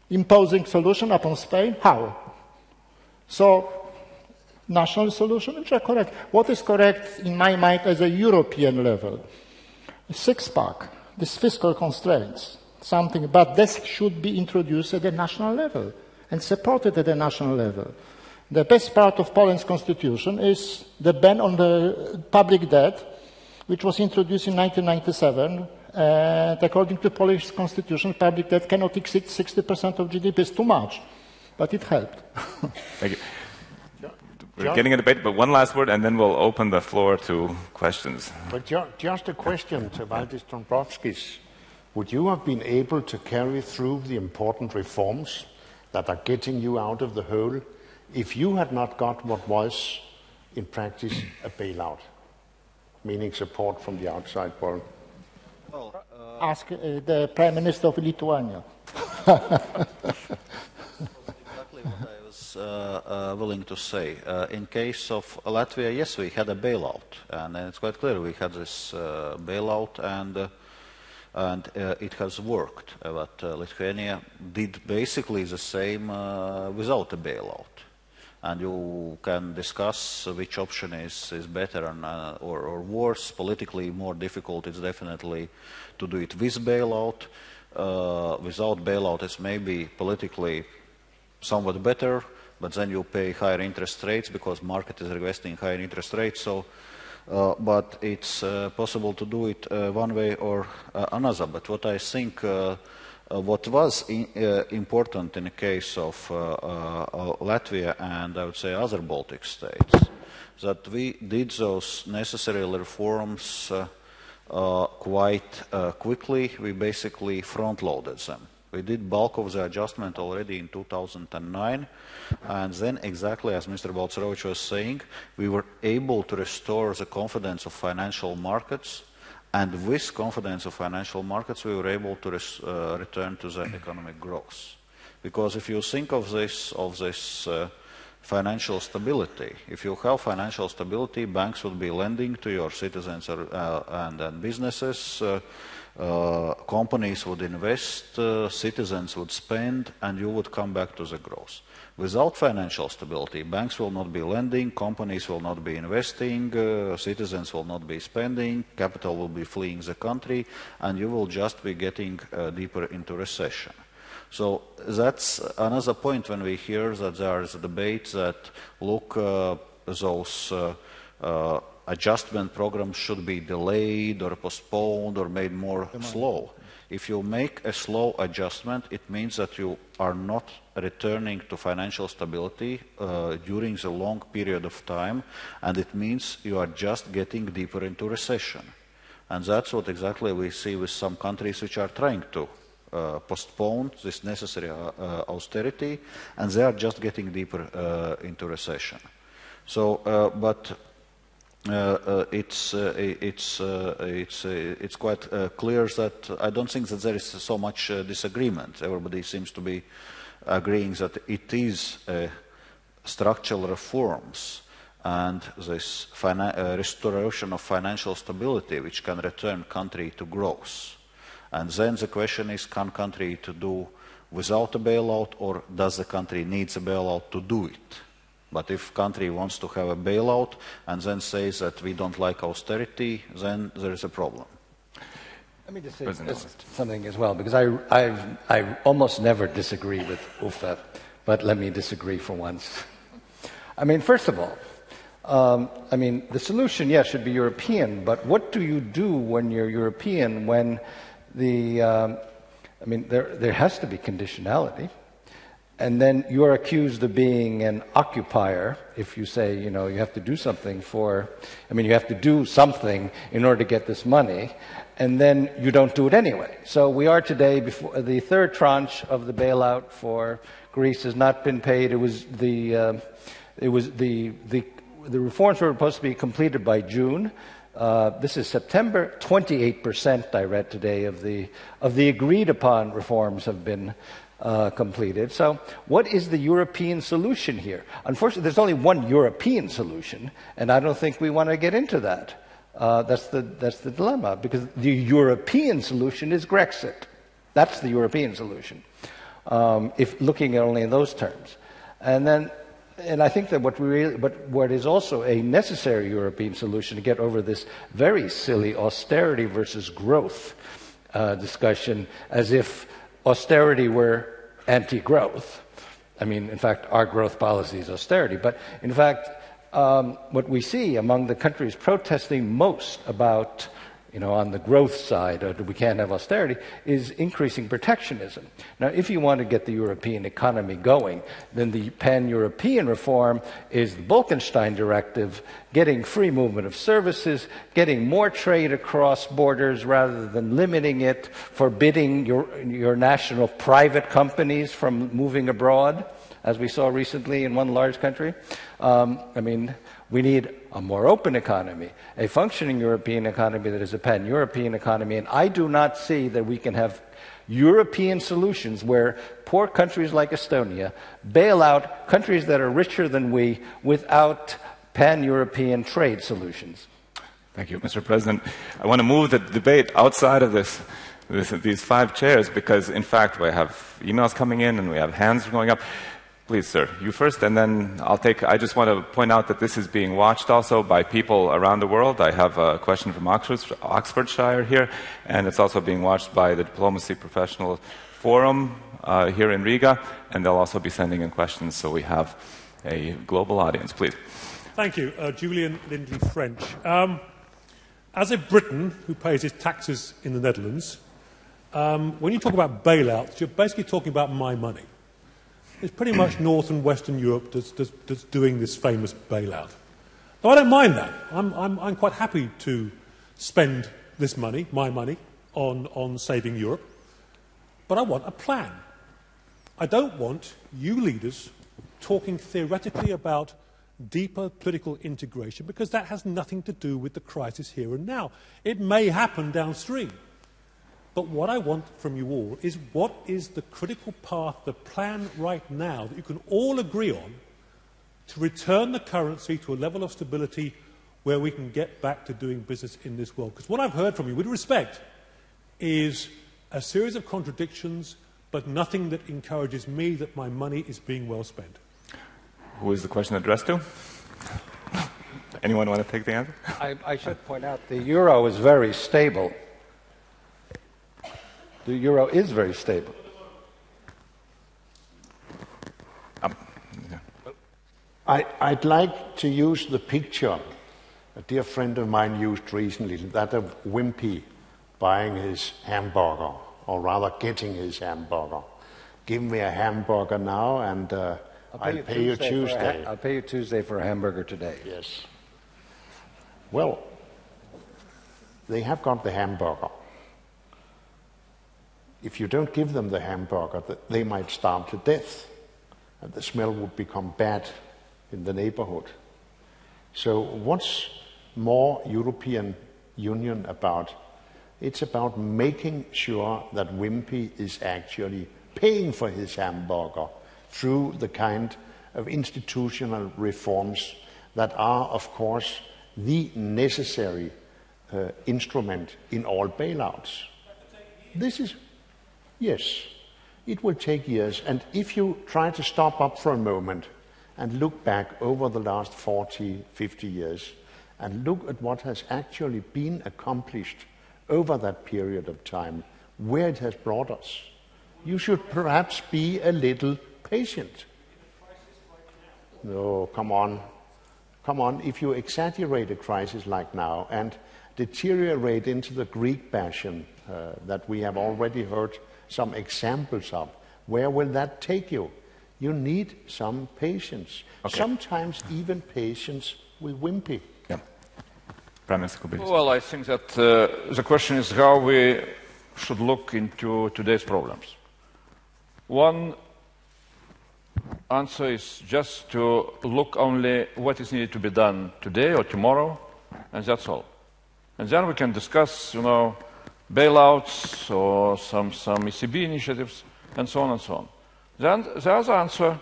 Imposing solution upon Spain? How? So, national solution, which are correct. What is correct in my mind as a European level? A six-pack, these fiscal constraints, something, but this should be introduced at the national level and supported at the national level. The best part of Poland's constitution is the ban on the public debt, which was introduced in 1997. And according to Polish constitution, public debt cannot exceed 60% of GDP. It's too much, but it helped. Thank you. We're getting a debate, but one last word, and then we'll open the floor to questions. But just a question to Valdis Dombrovskis. Would you have been able to carry through the important reforms that are getting you out of the hole if you had not got what was, in practice, a bailout, meaning support from the outside world? Well, ask the Prime Minister of Lithuania. Exactly what I was willing to say. In case of Latvia, yes, we had a bailout, and it's quite clear we had this bailout, and it has worked. But Lithuania did basically the same without a bailout. And you can discuss which option is better or worse. Politically more difficult is definitely to do it with bailout. Without bailout, it's maybe politically somewhat better, but then you pay higher interest rates because market is requesting higher interest rates. So, but it's possible to do it one way or another. But what I think what was important in the case of Latvia and I would say other Baltic states, that we did those necessary reforms quite quickly. We basically front-loaded them. We did bulk of the adjustment already in 2009, and then exactly as Mr. Balcerovich was saying, we were able to restore the confidence of financial markets. And with confidence of financial markets, we were able to return to the economic growth. Because if you think of this financial stability, if you have financial stability, banks would be lending to your citizens and businesses, companies would invest, citizens would spend, and you would come back to the growth. Without financial stability, banks will not be lending, companies will not be investing, citizens will not be spending, capital will be fleeing the country, and you will just be getting deeper into recession. So that's another point when we hear that there is a debate that, look, those adjustment programs should be delayed or postponed or made more slow. If you make a slow adjustment, it means that you are not returning to financial stability during the long period of time, and it means you are just getting deeper into recession. And that's what exactly we see with some countries which are trying to postpone this necessary austerity, and they are just getting deeper into recession. So, but it's quite clear that I don't think that there is so much disagreement. Everybody seems to be agreeing that it is structural reforms and this restoration of financial stability which can return country to growth. And then the question is, can country to do without a bailout, or does the country need a bailout to do it? But if country wants to have a bailout and then says that we don't like austerity, then there is a problem. Let me just say something as well, because I almost never disagree with Uffe, but let me disagree for once. I mean, first of all, I mean, the solution, yes, should be European, but what do you do when you're European when I mean, there has to be conditionality. And then you're accused of being an occupier if you say, you know, you have to do something you have to do something in order to get this money, and then you don't do it anyway. So we are today before the third tranche of the bailout for Greece has not been paid. The reforms were supposed to be completed by June. This is September. 28%, I read today, of the agreed upon reforms have been completed. So what is the European solution here? Unfortunately, there's only one European solution, and I don't think we want to get into that. That's the dilemma, because the European solution is Grexit. That's the European solution, if looking only in those terms. And I think that what is also a necessary European solution to get over this very silly austerity versus growth discussion, as if austerity were anti-growth. I mean, in fact, our growth policy is austerity. But in fact, what we see among the countries protesting most about, you know, on the growth side, we can't have austerity, is increasing protectionism. Now, if you want to get the European economy going, then the pan-European reform is the Bolkestein Directive, getting free movement of services, getting more trade across borders rather than limiting it, forbidding your national private companies from moving abroad, as we saw recently in one large country. I mean, we need a more open economy, a functioning European economy that is a pan-European economy, and I do not see that we can have European solutions where poor countries like Estonia bail out countries that are richer than we without pan-European trade solutions. Thank you, Mr. President. I want to move the debate outside of these five chairs, because, in fact, we have emails coming in and we have hands going up. Please, sir, you first, and then I just want to point out that this is being watched also by people around the world. I have a question from Oxfordshire here, and it's also being watched by the Diplomacy Professional Forum here in Riga, and they'll also be sending in questions, so we have a global audience. Please. Thank you. Julian Lindley French. As a Briton who pays his taxes in the Netherlands, when you talk about bailouts, you're basically talking about my money. It's pretty much North and Western Europe that's doing this famous bailout. Now, I don't mind that. I'm quite happy to spend this money, my money, on saving Europe. But I want a plan. I don't want you leaders talking theoretically about deeper political integration, because that has nothing to do with the crisis here and now. It may happen downstream. But what I want from you all is, what is the critical path, the plan right now that you can all agree on to return the currency to a level of stability where we can get back to doing business in this world? Because what I've heard from you, with respect, is a series of contradictions, but nothing that encourages me that my money is being well spent. Who is the question addressed to? Anyone want to take the answer? I should point out the euro is very stable. The euro is very stable. I'd like to use the picture a dear friend of mine used recently, that of Wimpy buying his hamburger, or rather getting his hamburger. Give me a hamburger now, and I'll pay you Tuesday. I'll pay you Tuesday for a hamburger today. Yes. Well, They have got the hamburger. If you don't give them the hamburger, they might starve to death, and the smell would become bad in the neighborhood. So what's more European Union about? It's about making sure that Wimpy is actually paying for his hamburger through the kind of institutional reforms that are, of course, the necessary instrument in all bailouts. This is, yes, it will take years. And if you try to stop up for a moment and look back over the last 40, 50 years and look at what has actually been accomplished over that period of time, where it has brought us, you should perhaps be a little patient. No, come on. Come on, if you exaggerate a crisis like now and deteriorate into the Greek passion that we have already heard some examples of, where will that take you? You need some patience. Okay. Sometimes even patience with Wimpy. Yeah. Prime Minister Kubilius. Well, I think that the question is how we should look into today's problems. One answer is just to look only what is needed to be done today or tomorrow, and that's all. And then we can discuss, bailouts or some ECB initiatives, and so on and so on. Then the other answer,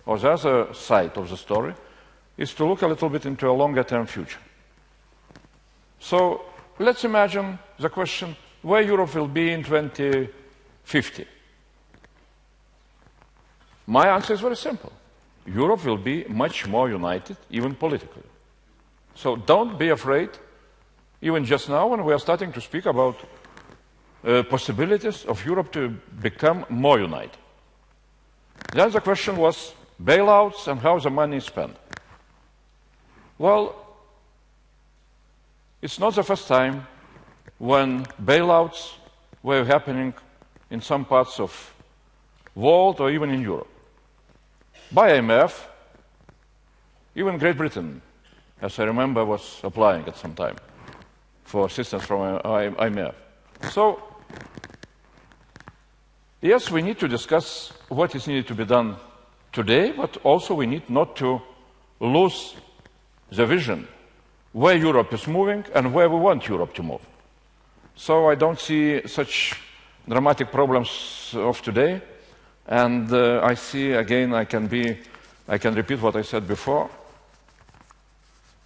or the other side of the story, is to look a little bit into a longer-term future. So let's imagine the question, where Europe will be in 2050. My answer is very simple. Europe will be much more united, even politically. So don't be afraid, even just now when we are starting to speak about possibilities of Europe to become more united. Then the question was bailouts and how the money is spent. Well, it's not the first time when bailouts were happening in some parts of the world or even in Europe. By IMF, even Great Britain, as I remember, was applying at some time for assistance from IMF. So, yes, we need to discuss what is needed to be done today, but also we need not to lose the vision where Europe is moving and where we want Europe to move. So I don't see such dramatic problems of today. And I see, again, I can repeat what I said before.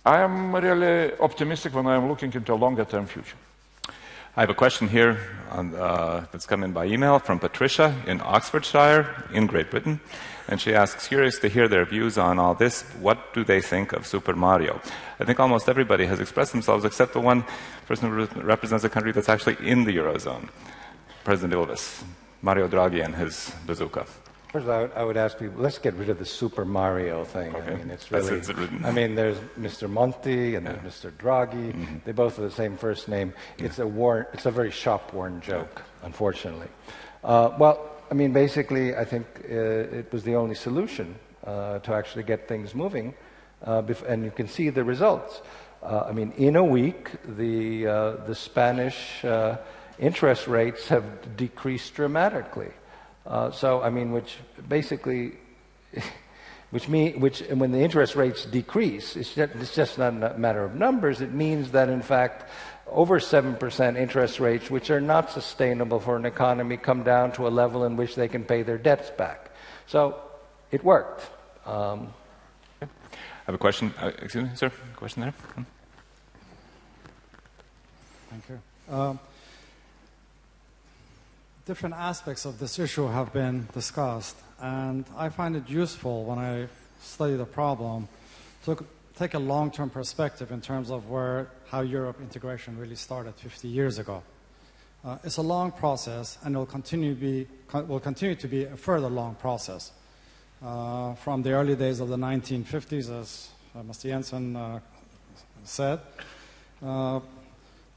I am really optimistic when I am looking into a longer-term future. I have a question here that's come in by email from Patricia in Oxfordshire, in Great Britain. And she asks, curious to hear their views on all this. What do they think of Super Mario? I think almost everybody has expressed themselves except the one person who represents a country that's actually in the Eurozone, President Ilves. Mario Draghi and his bazooka. First, I would ask people, let's get rid of the Super Mario thing. Okay. I mean, it's really. I mean, there's Mr. Monti and there's Mr. Draghi. Mm-hmm. They both have the same first name. Yeah. It's a very shop-worn joke, unfortunately. Well, I mean, basically, I think it was the only solution to actually get things moving, and you can see the results. I mean, in a week, the Spanish interest rates have decreased dramatically. So, I mean, which basically, and when the interest rates decrease, it's just not a matter of numbers. It means that, in fact, over 7% interest rates, which are not sustainable for an economy, come down to a level in which they can pay their debts back. So, it worked. I have a question. Excuse me, sir. A question there. Thank you. Different aspects of this issue have been discussed, and I find it useful when I study the problem to take a long-term perspective in terms of how Europe integration really started 50 years ago. It's a long process, and will continue to be a further long process. From the early days of the 1950s, as Mr. Jensen said, the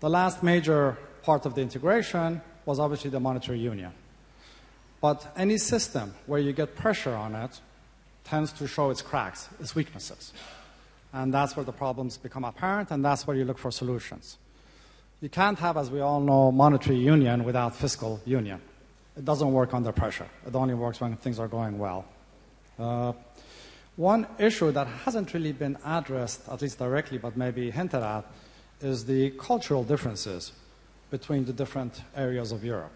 last major part of the integration was obviously the monetary union. But any system where you get pressure on it tends to show its cracks, its weaknesses. And that's where the problems become apparent, and that's where you look for solutions. You can't have, as we all know, monetary union without fiscal union. It doesn't work under pressure. It only works when things are going well. One issue that hasn't really been addressed, at least directly, but maybe hinted at, is the cultural differences between the different areas of Europe,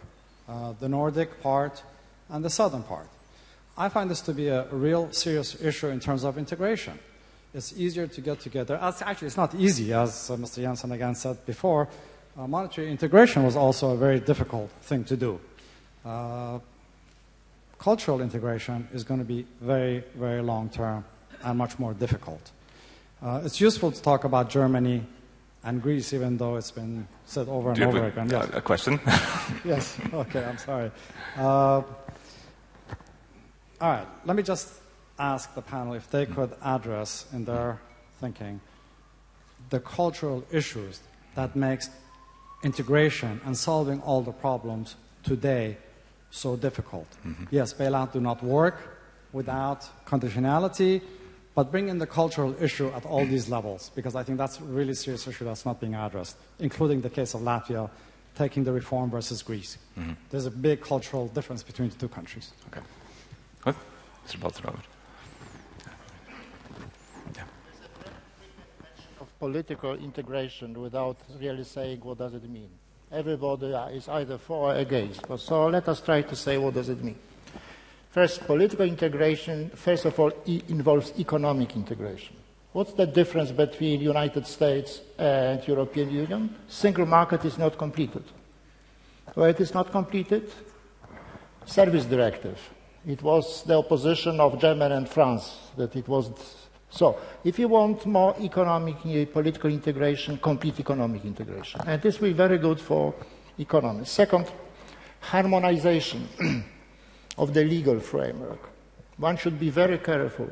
the Nordic part and the southern part. I find this to be a real serious issue in terms of integration. It's easier to get together. Actually, it's not easy, as Mr. Jensen again said before. Monetary integration was also a very difficult thing to do. Cultural integration is going to be very, very long-term and much more difficult. It's useful to talk about Germany and Greece, even though it's been said over and over again. Yes. A question? Yes, okay, I'm sorry. All right, let me just ask the panel if they could address in their thinking the cultural issues that makes integration and solving all the problems today so difficult. Yes, bailout do not work without conditionality, but bring in the cultural issue at all these levels, because I think that's a really serious issue that's not being addressed, including the case of Latvia, taking the reform versus Greece. There's a big cultural difference between the two countries. Okay. What? Mr. Baltzerauer. Of political integration without really saying what does it mean. Everybody is either for or against. So let us try to say what does it mean. First, political integration, first of all, involves economic integration. What's the difference between the United States and European Union? Single market is not completed. Why it is not completed? Service directive. It was the opposition of Germany and France that it was. So, if you want more economic, political integration, complete economic integration. And this will be very good for economies. Second, harmonization of the legal framework. One should be very careful,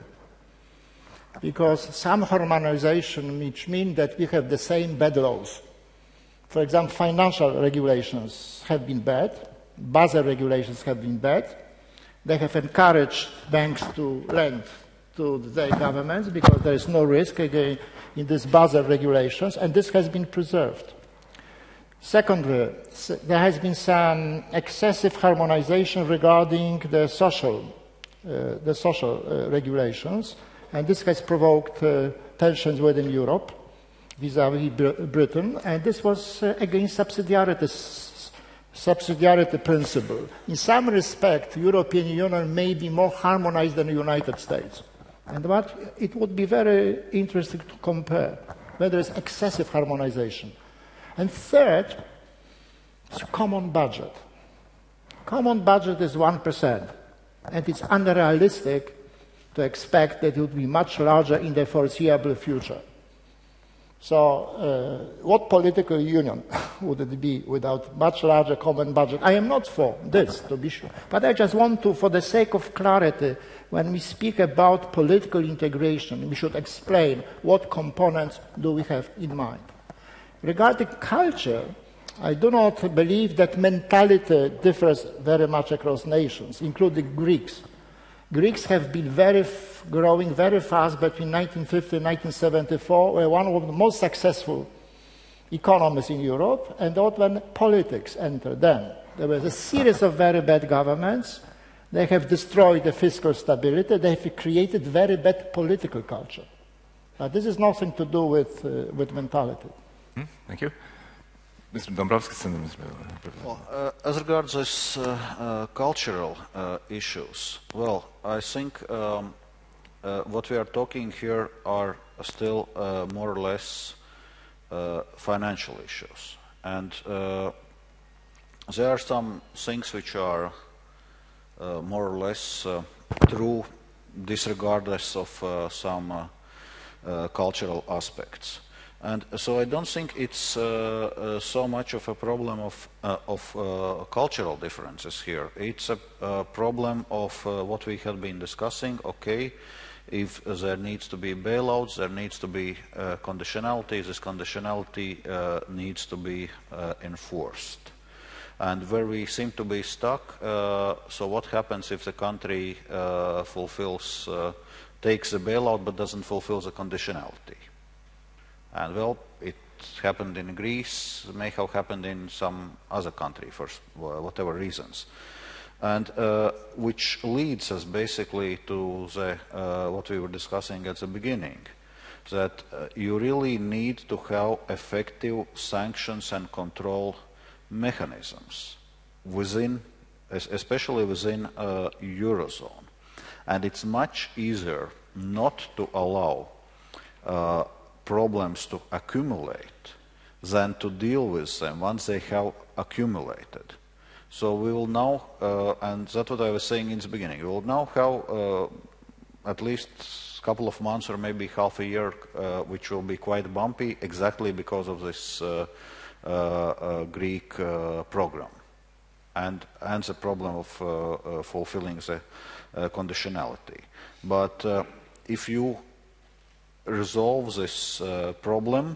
because some harmonization which mean that we have the same bad laws. For example, financial regulations have been bad, Basel regulations have been bad. They have encouraged banks to lend to their governments because there is no risk again in these Basel regulations, and this has been preserved. Secondly, there has been some excessive harmonization regarding the social regulations, and this has provoked tensions within Europe vis-à-vis Britain, and this was against subsidiarity principle. In some respect, the European Union may be more harmonized than the United States. And it would be very interesting to compare whether there is excessive harmonization. And third, common budget. Common budget is 1%, and it's unrealistic to expect that it would be much larger in the foreseeable future. So, what political union would it be without much larger common budget? I am not for this, to be sure. But I just want to, for the sake of clarity, when we speak about political integration, we should explain what components do we have in mind. Regarding culture, I do not believe that mentality differs very much across nations, including Greeks. Greeks have been growing very fast between 1950 and 1974, were one of the most successful economies in Europe, and not when politics entered them. There was a series of very bad governments. They have destroyed the fiscal stability. They have created very bad political culture. But this has nothing to do with mentality. Thank you. Mr. Dombrovskis and Mr. Well, as regards this cultural issues, well, I think what we are talking here are still more or less financial issues. And there are some things which are more or less true, disregardless of some cultural aspects. And so I don't think it's so much of a problem of cultural differences here. It's a problem of what we have been discussing. Okay, if there needs to be bailouts, there needs to be conditionality. This conditionality needs to be enforced. And where we seem to be stuck, so what happens if the country takes the bailout but doesn't fulfill the conditionality? And well, it happened in Greece, may have happened in some other country for whatever reasons. And which leads us basically to what we were discussing at the beginning, that you really need to have effective sanctions and control mechanisms within, especially within Eurozone. And it's much easier not to allow problems to accumulate than to deal with them once they have accumulated. So we will now, and that's what I was saying in the beginning, we will now have at least a couple of months or maybe half a year which will be quite bumpy exactly because of this Greek program and the problem of fulfilling the conditionality. But if you resolve this problem,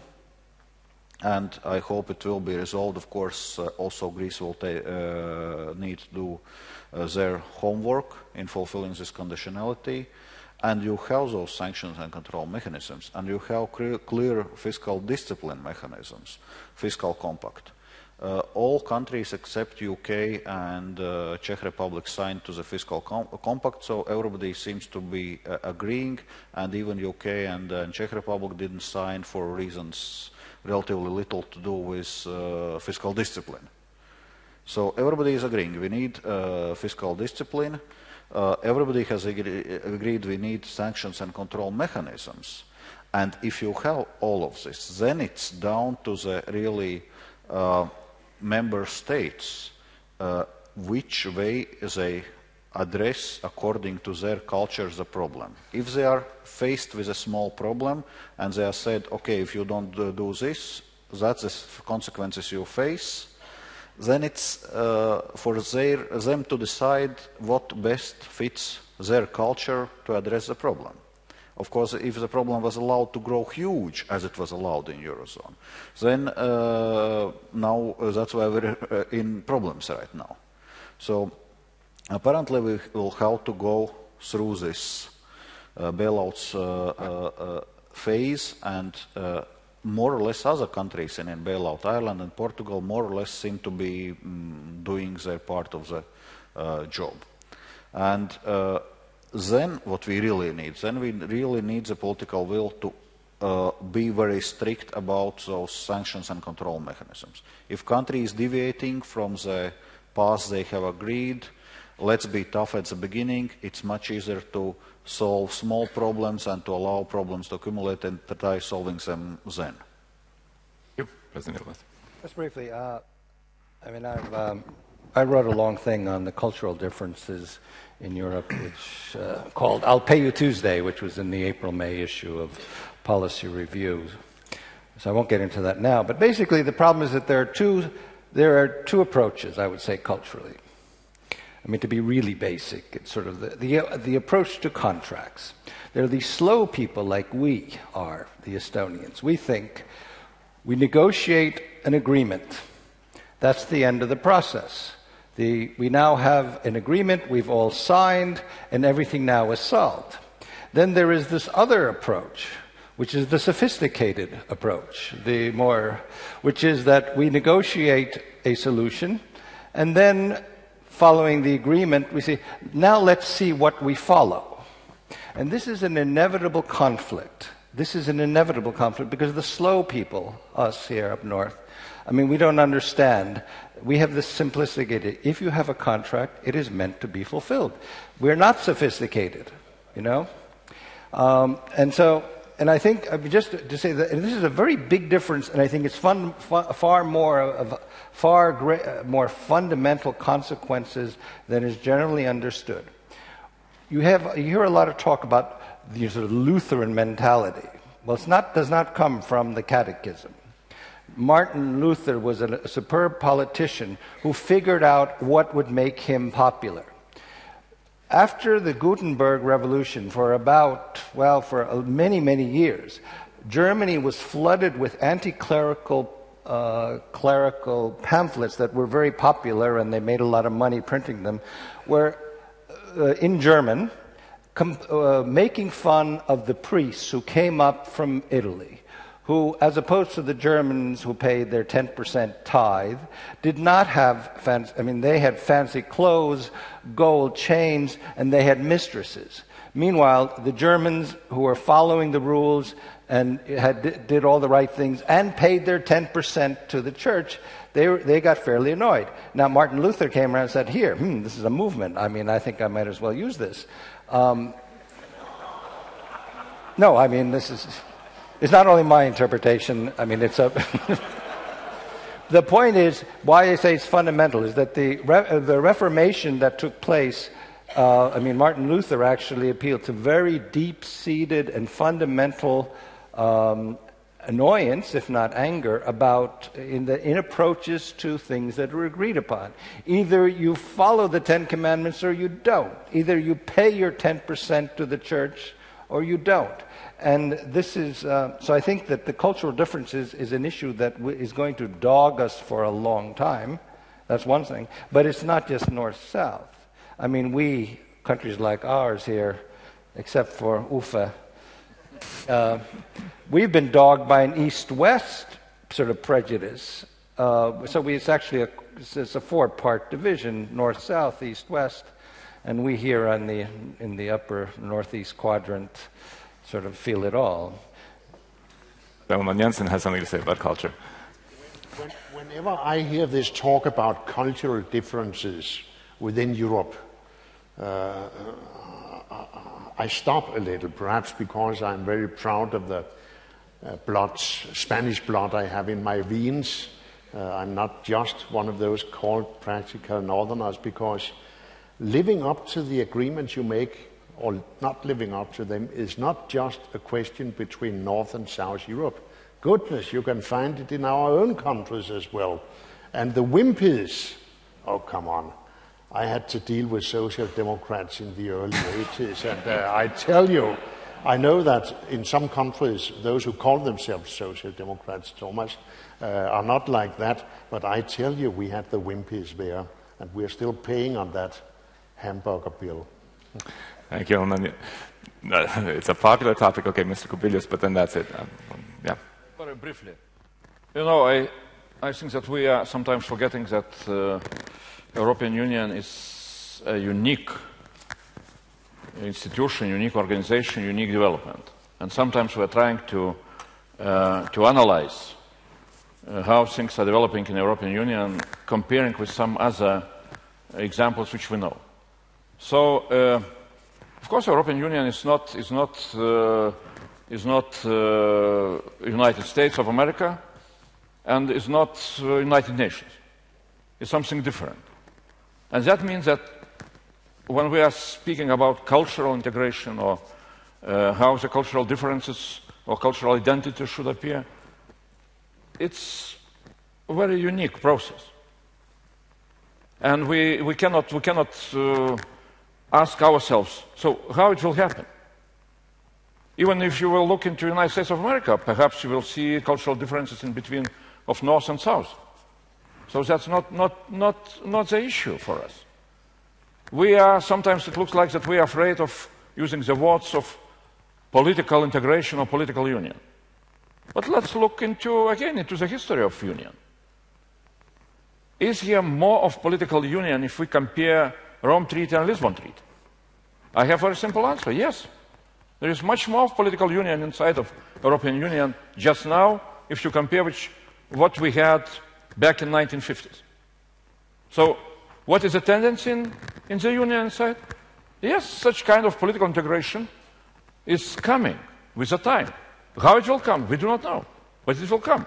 and I hope it will be resolved, of course, also Greece will need to do their homework in fulfilling this conditionality, and you have those sanctions and control mechanisms, and you have clear fiscal discipline mechanisms, fiscal compact. All countries except UK and Czech Republic signed to the fiscal compact, so everybody seems to be agreeing, and even UK and Czech Republic didn't sign for reasons relatively little to do with fiscal discipline. So everybody is agreeing we need fiscal discipline. Everybody has agreed we need sanctions and control mechanisms. And if you have all of this, then it's down to the really member states which way they address according to their culture the problem. If they are faced with a small problem and they are said, okay, if you don't do this, that's the consequences you face, then it's for them to decide what best fits their culture to address the problem. Of course, if the problem was allowed to grow huge, as it was allowed in Eurozone, then now that's why we're in problems right now. So apparently we will have to go through this bailouts phase, and more or less other countries in bailout, Ireland and Portugal, more or less seem to be doing their part of the job. And then what we really need, the political will to be very strict about those sanctions and control mechanisms. If country is deviating from the path they have agreed, let's be tough at the beginning. It's much easier to solve small problems and to allow problems to accumulate and to try solving them then. President Ellis. Just briefly, I wrote a long thing on the cultural differences in Europe, which called "I'll Pay You Tuesday," which was in the April-May issue of Policy Review. So I won't get into that now. But basically, the problem is that there are two approaches, I would say, culturally. I mean, to be really basic, it's sort of the approach to contracts. There are these slow people like we are, the Estonians. We think we negotiate an agreement. That's the end of the process. We now have an agreement, we've all signed, and everything now is solved. Then there is this other approach, which is the sophisticated approach, which is that we negotiate a solution, and then following the agreement, we say, now let's see what we follow. And this is an inevitable conflict. This is an inevitable conflict because the slow people, us here up north, I mean, we don't understand. We have this simplicity. If you have a contract, it is meant to be fulfilled. We're not sophisticated, you know? And I think, just to say that, and this is a very big difference, and I think it's far more fundamental consequences than is generally understood. You hear a lot of talk about the sort of Lutheran mentality. Well, does not come from the Catechism. Martin Luther was a superb politician who figured out what would make him popular. After the Gutenberg Revolution, for many, many years, Germany was flooded with anti-clerical clerical pamphlets that were very popular, and they made a lot of money printing them, were in German, making fun of the priests who came up from Italy, who, as opposed to the Germans who paid their 10% tithe, did not have they had fancy clothes, gold chains, and they had mistresses. Meanwhile, the Germans who were following the rules and did all the right things and paid their 10% to the church, they got fairly annoyed. Now, Martin Luther came around and said, here, this is a movement. I think I might as well use this. It's not only my interpretation. it's a... The point is, why I say it's fundamental, is that the Reformation that took place, Martin Luther actually appealed to very deep-seated and fundamental annoyance, if not anger, in approaches to things that are agreed upon. Either you follow the Ten Commandments or you don't. Either you pay your 10% to the church or you don't. And this is, so I think that the cultural differences is an issue that is going to dog us for a long time. That's one thing. But it's not just north-south. We, countries like ours here, except for Ufa, we've been dogged by an east-west sort of prejudice. It's actually a four-part division, north-south, east-west, and we here in the upper northeast quadrant sort of feel it all. Ellemann-Jensen has something to say about culture. Whenever I hear this talk about cultural differences within Europe, I stop a little, perhaps because I'm very proud of the Spanish blood I have in my veins. I'm not just one of those called practical northerners, because living up to the agreements you make, or not living up to them, is not just a question between North and South Europe. Goodness, you can find it in our own countries as well. And the wimpies, oh, come on. I had to deal with social democrats in the early 80s, and I tell you, I know that in some countries, those who call themselves social democrats, Thomas, are not like that, but I tell you, we had the wimpies there, and we're still paying on that hamburger bill. Thank you, Elman. It's a popular topic, okay, Mr. Kubilius, but then that's it. Yeah. Very briefly. I think that we are sometimes forgetting that European Union is a unique institution, unique organization, unique development. And sometimes we're trying to analyze how things are developing in the European Union, comparing with some other examples which we know. So, of course, the European Union is not United States of America, and is not United Nations. It's something different. And that means that when we are speaking about cultural integration, or how the cultural differences or cultural identity should appear, it's a very unique process. And we cannot ask ourselves, so how it will happen? Even if you will look into the United States of America, perhaps you will see cultural differences in between of North and South. So that's not the issue for us. Sometimes it looks like that we are afraid of using the words of political integration or political union. But let's look into the history of union. Is there more of political union if we compare Rome Treaty and Lisbon Treaty? I have a very simple answer, yes. There is much more of political union inside of European Union just now if you compare with what we had back in 1950s. So what is the tendency in the union inside? Yes, such kind of political integration is coming with the time. How it will come, we do not know, but it will come.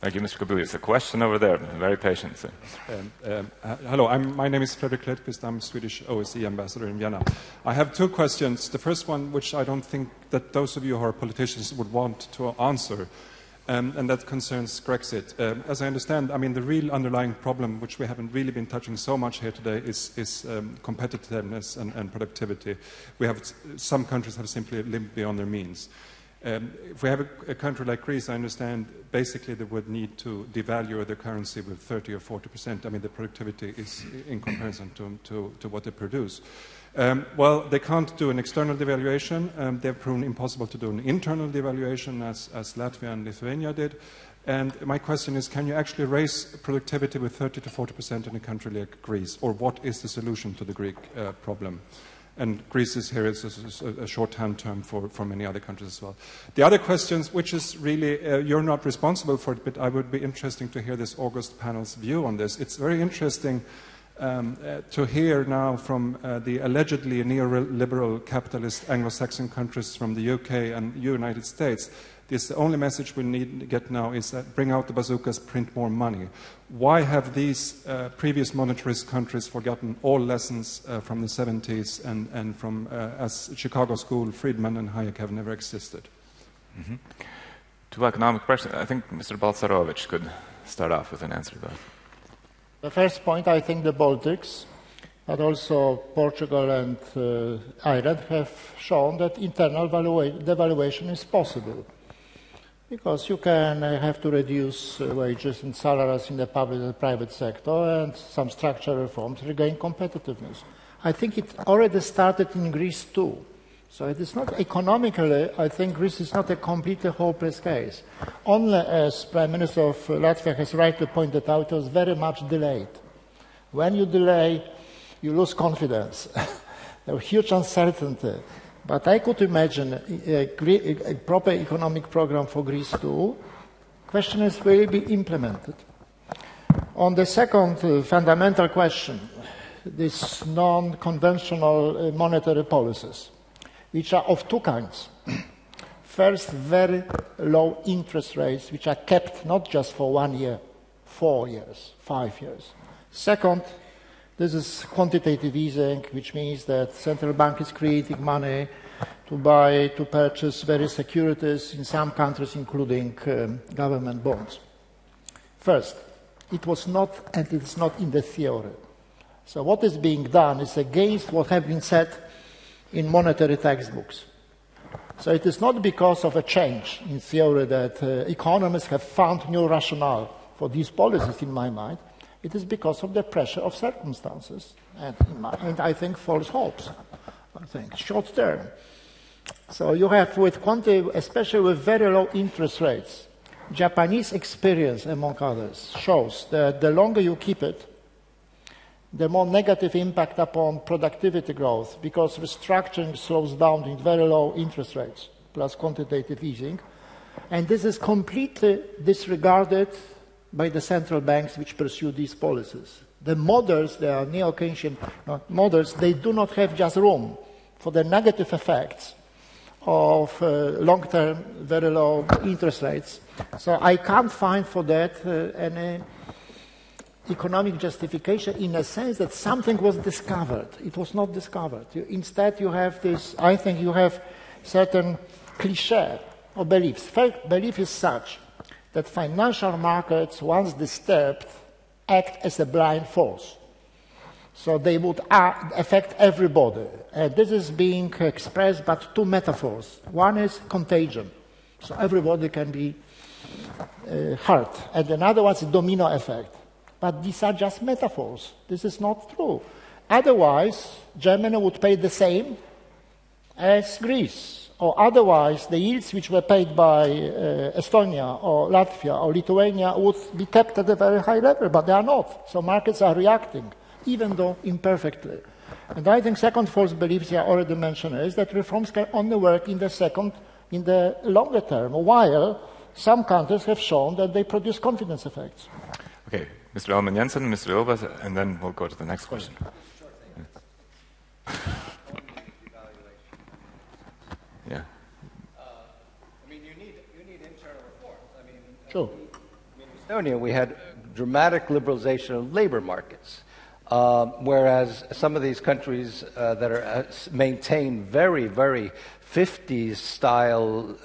Thank you, Mr. Kubilius. A question over there, very patient. Hello, my name is Fredrik Lundqvist. I'm Swedish OSCE ambassador in Vienna. I have two questions. The first one, which I don't think that those of you who are politicians would want to answer, and that concerns Brexit. As I understand, the real underlying problem, which we haven't really been touching so much here today, is competitiveness and productivity. Some countries have simply lived beyond their means. If we have a country like Greece, I understand basically they would need to devalue their currency with 30 or 40%. The productivity is in comparison to what they produce. Well, they can't do an external devaluation. They've proven impossible to do an internal devaluation, as Latvia and Lithuania did. And my question is, can you actually raise productivity with 30 to 40% in a country like Greece? Or what is the solution to the Greek problem? And Greece is here as a shorthand term for many other countries as well. The other questions, which is really, you're not responsible for it, but I would be interesting to hear this August panel's view on this. It's very interesting to hear now from the allegedly neoliberal capitalist Anglo-Saxon countries from the UK and United States. The only message we need to get now is that bring out the bazookas, print more money. Why have these previous monetarist countries forgotten all lessons from the 70s and from, as Chicago School, Friedman and Hayek have never existed? Mm-hmm. Two economic questions. I think Mr. Baltsarovich could start off with an answer to that. The first point, I think the Baltics, but also Portugal and Ireland have shown that internal devaluation is possible. Because you can have to reduce wages and salaries in the public and private sector and some structural reforms regain competitiveness. I think it already started in Greece too. So it is not economically, I think Greece is not a completely hopeless case. Only, as Prime Minister of Latvia has rightly pointed out, it was very much delayed. When you delay, you lose confidence. There was huge uncertainty. But I could imagine a proper economic program for Greece too. Question is, will it be implemented? On the second fundamental question, these non-conventional monetary policies, which are of two kinds. First, very low interest rates, which are kept not just for 1 year, 4 years, 5 years. Second, this is quantitative easing, which means that central bank is creating money to purchase various securities in some countries, including government bonds. First, it was not, and it is not in the theory. So what is being done is against what has been said in monetary textbooks. So it is not because of a change in theory that economists have found new rationale for these policies, in my mind. It is because of the pressure of circumstances and I think false hopes, I think, short term. So you have with especially with very low interest rates, Japanese experience, among others, shows that the longer you keep it, the more negative impact upon productivity growth, because restructuring slows down in very low interest rates, plus quantitative easing. And this is completely disregarded by the central banks which pursue these policies. The models, they are neo-Keynesian models, they do not have just room for the negative effects of long-term, very low interest rates. So I can't find for that any economic justification in a sense that something was discovered. It was not discovered. Instead, you have this, I think you have certain cliché or beliefs. First, belief is such that financial markets, once disturbed, act as a blind force. So they would affect everybody. This is being expressed by two metaphors. One is contagion. So everybody can be hurt. And another one is domino effect. But these are just metaphors. This is not true. Otherwise, Germany would pay the same as Greece. Or otherwise, the yields which were paid by Estonia or Latvia or Lithuania would be kept at a very high level, but they are not. So markets are reacting, even though imperfectly. And I think second false belief I already mentioned is that reforms can only work in the longer term, while some countries have shown that they produce confidence effects. Okay, Mr. Ellemann-Jensen, Mr. Ilves, and then we'll go to the next question. Yeah. I mean, you need internal reforms. I mean, sure. In Estonia, we had dramatic liberalization of labor markets, whereas some of these countries that are maintain very, very 50s-style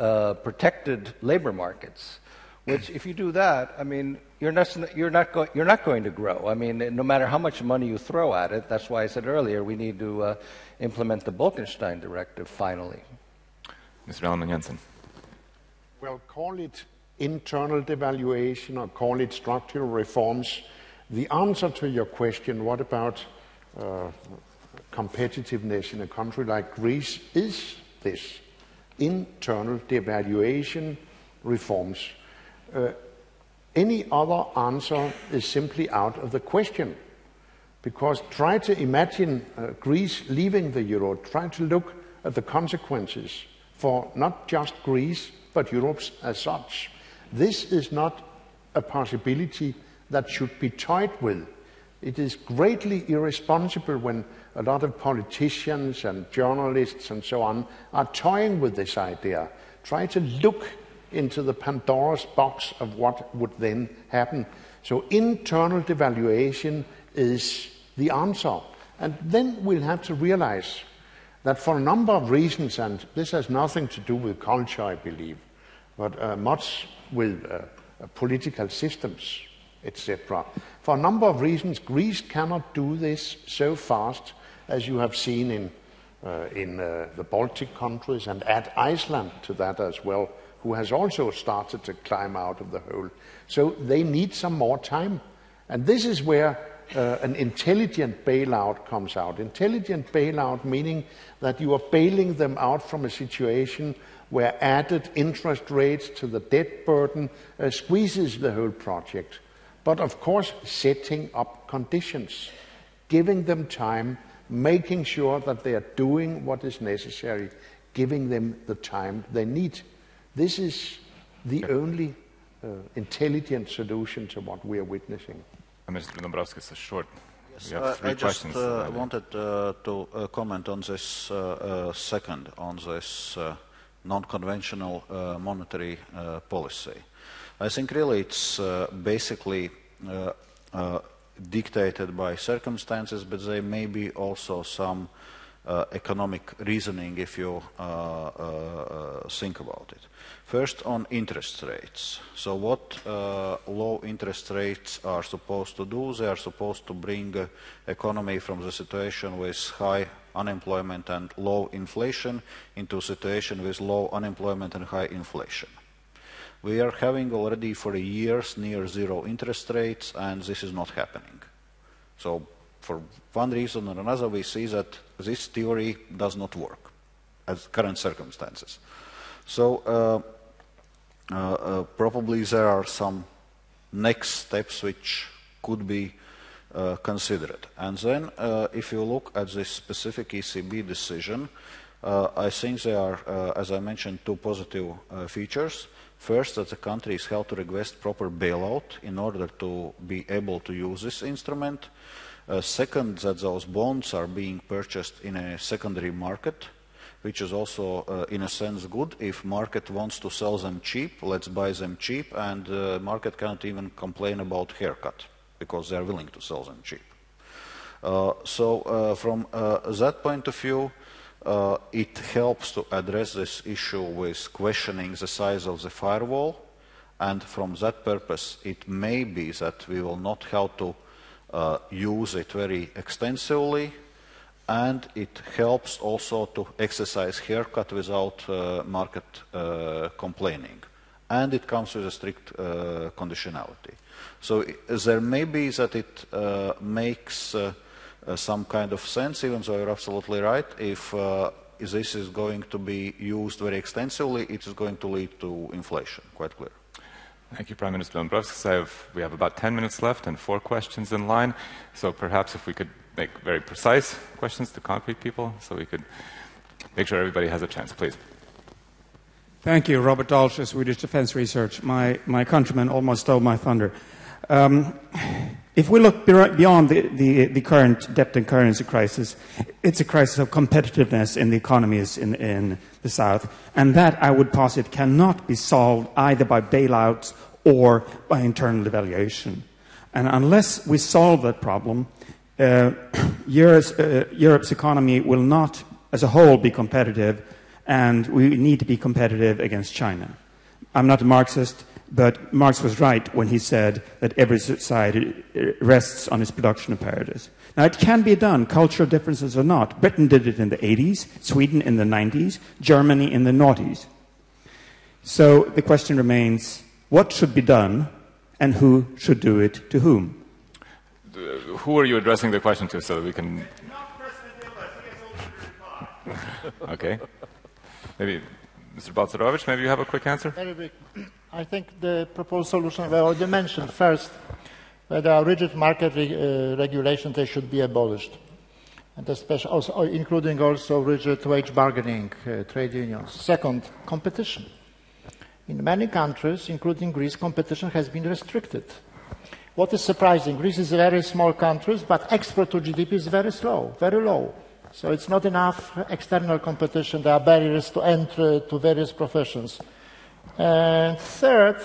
protected labor markets. Which, if you do that, I mean, you're not going to grow. I mean, no matter how much money you throw at it. That's why I said earlier we need to implement the Bolkestein Directive finally. Mr. Ellemann-Jensen. Well, call it internal devaluation or call it structural reforms. The answer to your question, what about competitiveness in a country like Greece is this: internal devaluation reforms. Any other answer is simply out of the question. Because try to imagine Greece leaving the euro, try to look at the consequences for not just Greece, but Europe as such. This is not a possibility that should be toyed with. It is greatly irresponsible when a lot of politicians and journalists and so on are toying with this idea. Try to look into the Pandora's box of what would then happen. So internal devaluation is the answer. And then we'll have to realize that for a number of reasons, and this has nothing to do with culture, I believe, but much with political systems, etc. For a number of reasons, Greece cannot do this so fast as you have seen in the Baltic countries, and add Iceland to that as well, who has also started to climb out of the hole. So they need some more time. And this is where an intelligent bailout comes out. Intelligent bailout meaning that you are bailing them out from a situation where added interest rates to the debt burden squeezes the whole project. But of course, setting up conditions, giving them time, making sure that they are doing what is necessary, giving them the time they need. This is the only intelligent solution to what we are witnessing. Mr. Dombrovskis, a short. Yes, We have three I just questions. wanted to comment on this second, on this non-conventional monetary policy. I think really it's basically dictated by circumstances, but there may be also some economic reasoning if you think about it. First, on interest rates. So what low interest rates are supposed to do? They are supposed to bring the economy from the situation with high unemployment and low inflation into a situation with low unemployment and high inflation. We are having already for years near zero interest rates, and this is not happening. So for one reason or another, we see that this theory does not work as current circumstances. So probably there are some next steps which could be considered. And then if you look at this specific ECB decision, I think there are, as I mentioned, two positive features. First, that the countries have to request proper bailout in order to be able to use this instrument. Second, that those bonds are being purchased in a secondary market, which is also, in a sense, good. If market wants to sell them cheap, let's buy them cheap, and the market cannot even complain about haircut, because they are willing to sell them cheap. So from that point of view, it helps to address this issue with questioning the size of the firewall, and from that purpose, it may be that we will not have to use it very extensively, and it helps also to exercise haircut without market complaining. And it comes with a strict conditionality. So there may be that it makes some kind of sense, even though you're absolutely right. If this is going to be used very extensively, it is going to lead to inflation, quite clear. Thank you, Prime Minister Dombrovskis. We have about 10 minutes left and 4 questions in line. So perhaps if we could make very precise questions to concrete people, so we could make sure everybody has a chance, please. Thank you, Robert Dolch, Swedish Defence Research. My countryman almost stole my thunder. If we look beyond the current debt and currency crisis, it's a crisis of competitiveness in the economies in the South, and that, I would posit, cannot be solved either by bailouts or by internal devaluation. And unless we solve that problem, Europe's economy will not, as a whole, be competitive, and we need to be competitive against China. I'm not a Marxist, but Marx was right when he said that every society rests on its production apparatus. Now, it can be done, cultural differences or not. Britain did it in the 80s, Sweden in the 90s, Germany in the noughties. So the question remains, what should be done, and who should do it to whom? Who are you addressing the question to so that we can... Not President Ellis. Okay. Maybe Mr. Balcerovich, maybe you have a quick answer? Very big. I think the proposed solution, well, you mentioned first that there are rigid market regulations, they should be abolished. And especially also, including also rigid wage bargaining, trade unions. Second, competition. In many countries, including Greece, competition has been restricted. What is surprising, Greece is a very small country, but export to GDP is very slow, very low. So it's not enough external competition. There are barriers to entry to various professions. And third,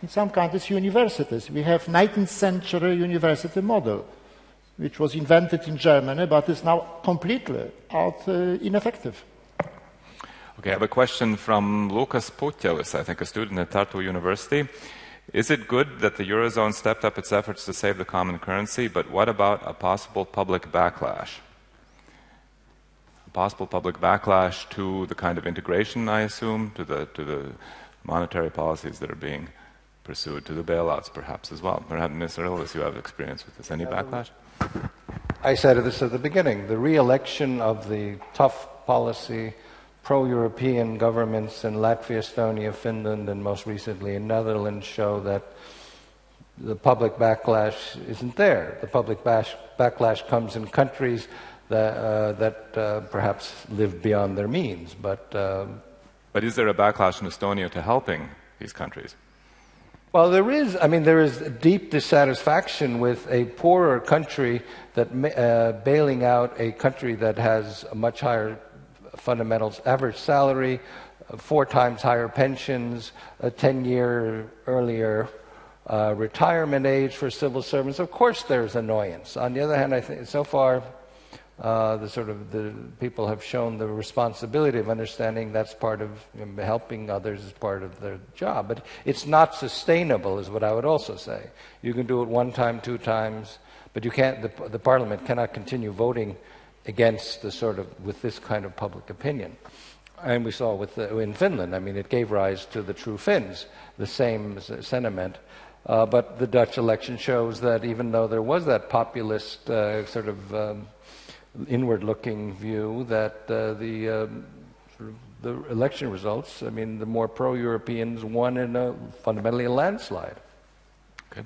in some countries, universities. We have 19th century university model, which was invented in Germany, but is now completely ineffective. Okay, I have a question from Lukas Putjelis, I think a student at Tartu University. Is it good that the Eurozone stepped up its efforts to save the common currency, but what about a possible public backlash? A possible public backlash to the kind of integration, I assume, to the monetary policies that are being pursued, to the bailouts perhaps as well. Perhaps, Mr. Ilves, you have experience with this. Any backlash? I said this at the beginning. The re-election of the tough policy pro-European governments in Latvia, Estonia, Finland, and most recently in Netherlands show that the public backlash isn't there. The public backlash comes in countries that perhaps live beyond their means. But is there a backlash in Estonia to helping these countries? Well, there is. I mean, there is deep dissatisfaction with a poorer country that bailing out a country that has a much higher fundamentals average salary, 4 times higher pensions, a 10-year earlier retirement age for civil servants. Of course there's annoyance. On the other hand, I think so far the people have shown the responsibility of understanding that's part of helping others is part of their job. But it's not sustainable is what I would also say. You can do it 1 time, 2 times, but you can't. The parliament cannot continue voting against with this kind of public opinion. And we saw in Finland, I mean, it gave rise to the True Finns, the same sentiment. But the Dutch election shows that even though there was that populist inward-looking view, that the election results, I mean, the more pro-Europeans won in fundamentally a landslide. Okay.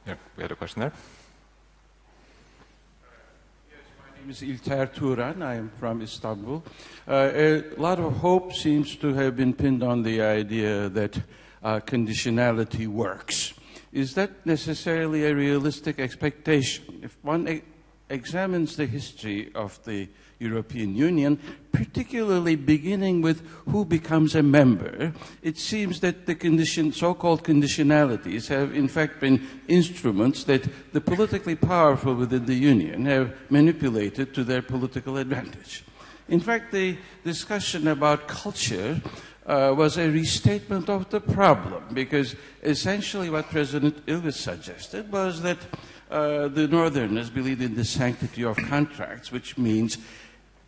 Yeah, we had a question there. My name is İlter Turan. I am from Istanbul. A lot of hope seems to have been pinned on the idea that conditionality works. Is that necessarily a realistic expectation? If one examines the history of the European Union, particularly beginning with who becomes a member, it seems that the so-called conditionalities have in fact been instruments that the politically powerful within the Union have manipulated to their political advantage. In fact, the discussion about culture was a restatement of the problem, because essentially what President Ilves suggested was that the Northerners believed in the sanctity of contracts, which means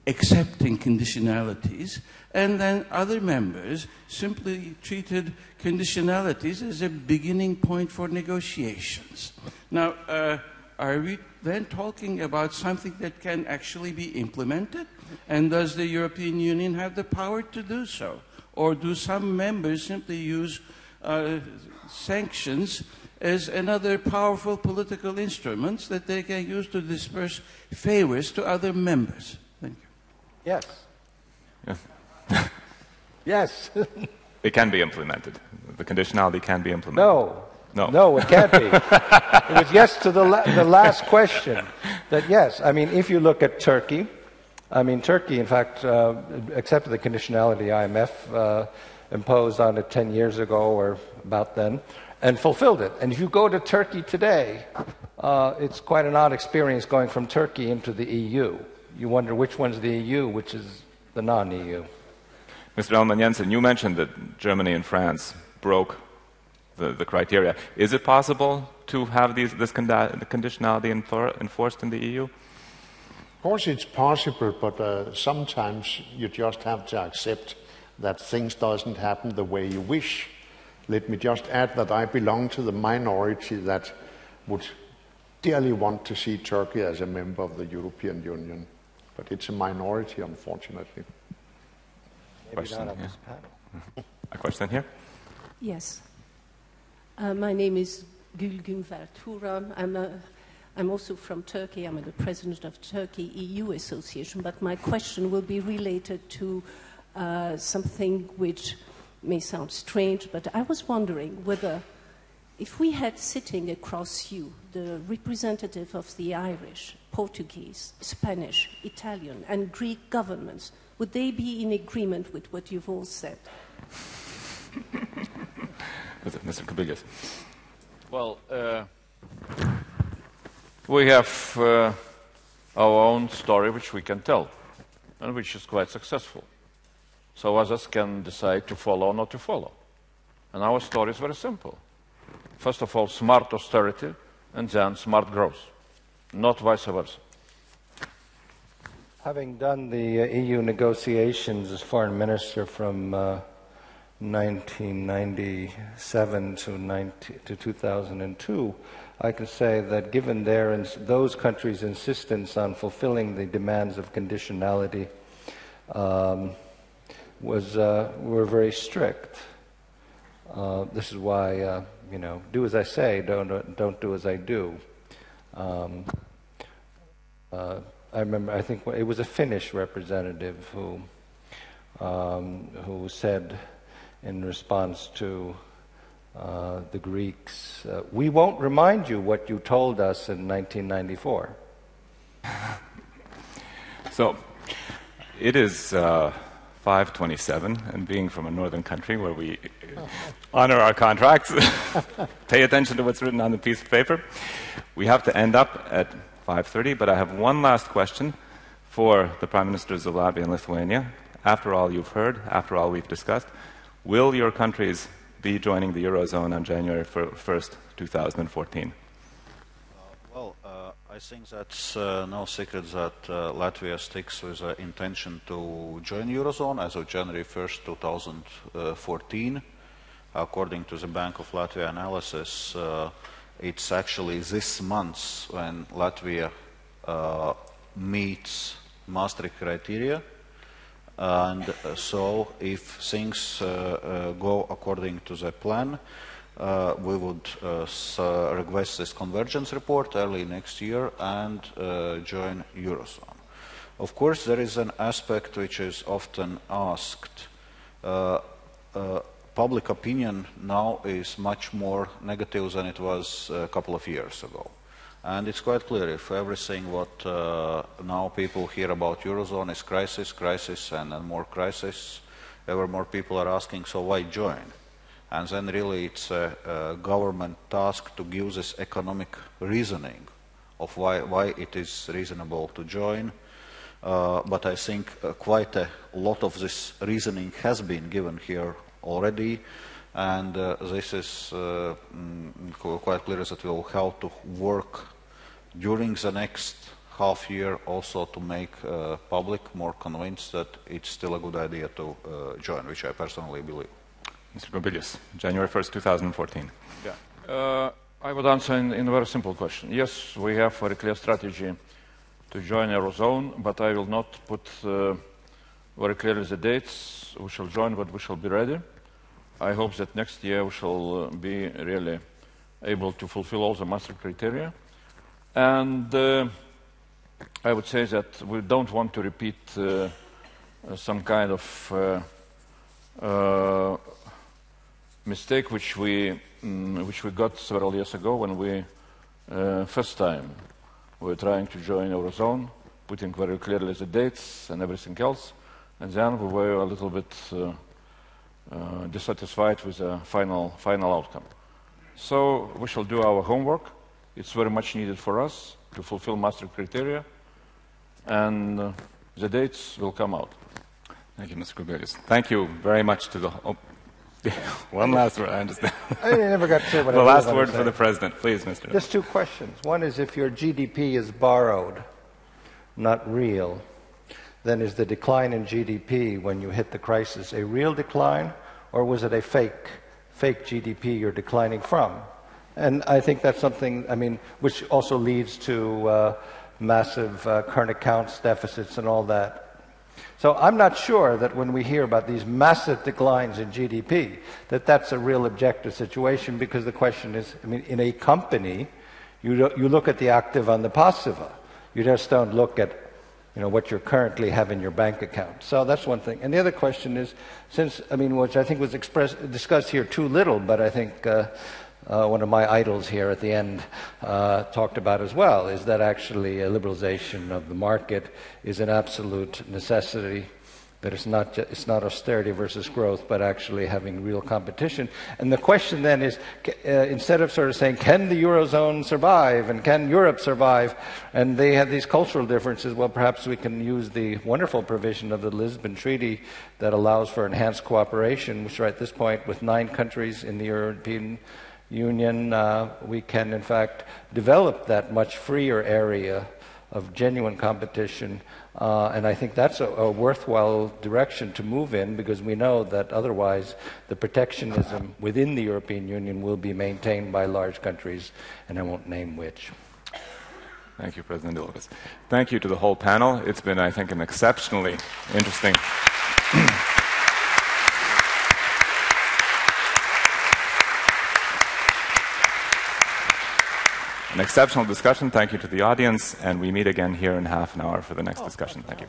accepting conditionalities, and then other members simply treated conditionalities as a beginning point for negotiations. Now, are we then talking about something that can actually be implemented? And does the European Union have the power to do so? Or do some members simply use sanctions as another powerful political instrument that they can use to disperse favors to other members? Thank you. Yes. Yeah. Yes. It can be implemented. The conditionality can be implemented. No, it can't be. It was yes to the last question. That yes, I mean, if you look at Turkey, Turkey, in fact, accepted the conditionality IMF imposed on it 10 years ago or about then, and fulfilled it. And if you go to Turkey today, it's quite an odd experience going from Turkey into the EU. You wonder which one's the EU, which is the non-EU. Mr. Ellemann-Jensen, you mentioned that Germany and France broke the criteria. Is it possible to have this conditionality enforced in the EU? Of course it's possible, but sometimes you just have to accept that things doesn't happen the way you wish. Let me just add that I belong to the minority that would dearly want to see Turkey as a member of the European Union. But it's a minority, unfortunately. question not on here. this panel. A question here? Yes. My name is Gülgün Verturan. I'm also from Turkey. I'm the president of Turkey EU Association, but my question will be related to something which may sound strange, but I was wondering whether if we had sitting across you the representative of the Irish, Portuguese, Spanish, Italian, and Greek governments, would they be in agreement with what you've all said? Mr. Kubilius. Well, we have our own story which we can tell, and which is quite successful. So others can decide to follow or not to follow. And our story is very simple. First of all, smart austerity, and then smart growth, not vice versa. Having done the EU negotiations as foreign minister from 1997 to 2002, I can say that given those countries' insistence on fulfilling the demands of conditionality, were very strict. This is why, do as I say, don't do as I do. I remember, I think it was a Finnish representative who said in response to the Greeks, we won't remind you what you told us in 1994. So, it is 5:27, and being from a northern country where we honor our contracts, pay attention to what's written on the piece of paper, we have to end up at 5:30, but I have one last question for the Prime Ministers of Latvia and Lithuania. After all you've heard, after all we've discussed, will your countries be joining the Eurozone on January 1st, 2014? I think that's no secret that Latvia sticks with the intention to join Eurozone as of January 1st, 2014. According to the Bank of Latvia analysis, it's actually this month when Latvia meets Maastricht criteria. And so if things go according to the plan, we would request this convergence report early next year and join Eurozone. Of course, there is an aspect which is often asked. Public opinion now is much more negative than it was a couple of years ago. And it's quite clear if everything what now people hear about Eurozone is crisis, and more crisis, ever more people are asking, so why join? And then really it's a government task to give this economic reasoning of why it is reasonable to join. But I think quite a lot of this reasoning has been given here already, and this is quite clear that we will have to work during the next half year also to make public more convinced that it's still a good idea to join, which I personally believe. Mr. Kubilius, January 1st, 2014. Yeah. I would answer in a very simple question. Yes, we have a very clear strategy to join Eurozone, but I will not put very clearly the dates we shall join, but we shall be ready. I hope that next year we shall be really able to fulfill all the Maastricht criteria. And I would say that we don't want to repeat some kind of mistake which we got several years ago when we first time we were trying to join Eurozone, putting very clearly the dates and everything else, and then we were a little bit dissatisfied with the final outcome. So we shall do our homework. It's very much needed for us to fulfill Maastricht criteria, and the dates will come out. Thank you, Mr. Kubilius. Thank you very much to the... one last word, I understand. I never got to what the last word for the President, please, Mr. Just two questions. One is if your GDP is borrowed, not real, then is the decline in GDP when you hit the crisis a real decline, or was it a fake GDP you're declining from? And I think that's something, which also leads to massive current accounts deficits and all that. So I'm not sure that when we hear about these massive declines in GDP, that that's a real objective situation, because the question is, I mean, in a company, you look at the activa and the passiva. You just don't look at, you know, what you currently have in your bank account. So that's one thing. And the other question is, which I think was discussed here too little, but I think one of my idols here at the end talked about as well, is that actually a liberalization of the market is an absolute necessity, that it's not austerity versus growth, but actually having real competition. And the question then is, instead of sort of saying, can the Eurozone survive and can Europe survive, and they have these cultural differences, well, perhaps we can use the wonderful provision of the Lisbon Treaty that allows for enhanced cooperation, which at this point, with 9 countries in the European Union, we can in fact develop that much freer area of genuine competition, and I think that's a worthwhile direction to move in, because we know that otherwise the protectionism within the European Union will be maintained by large countries, and I won't name which. Thank you, President Dombrovskis. Thank you to the whole panel. It's been, I think, an exceptionally interesting an exceptional discussion. Thank you to the audience, and we meet again here in half an hour for the next discussion. Thank you.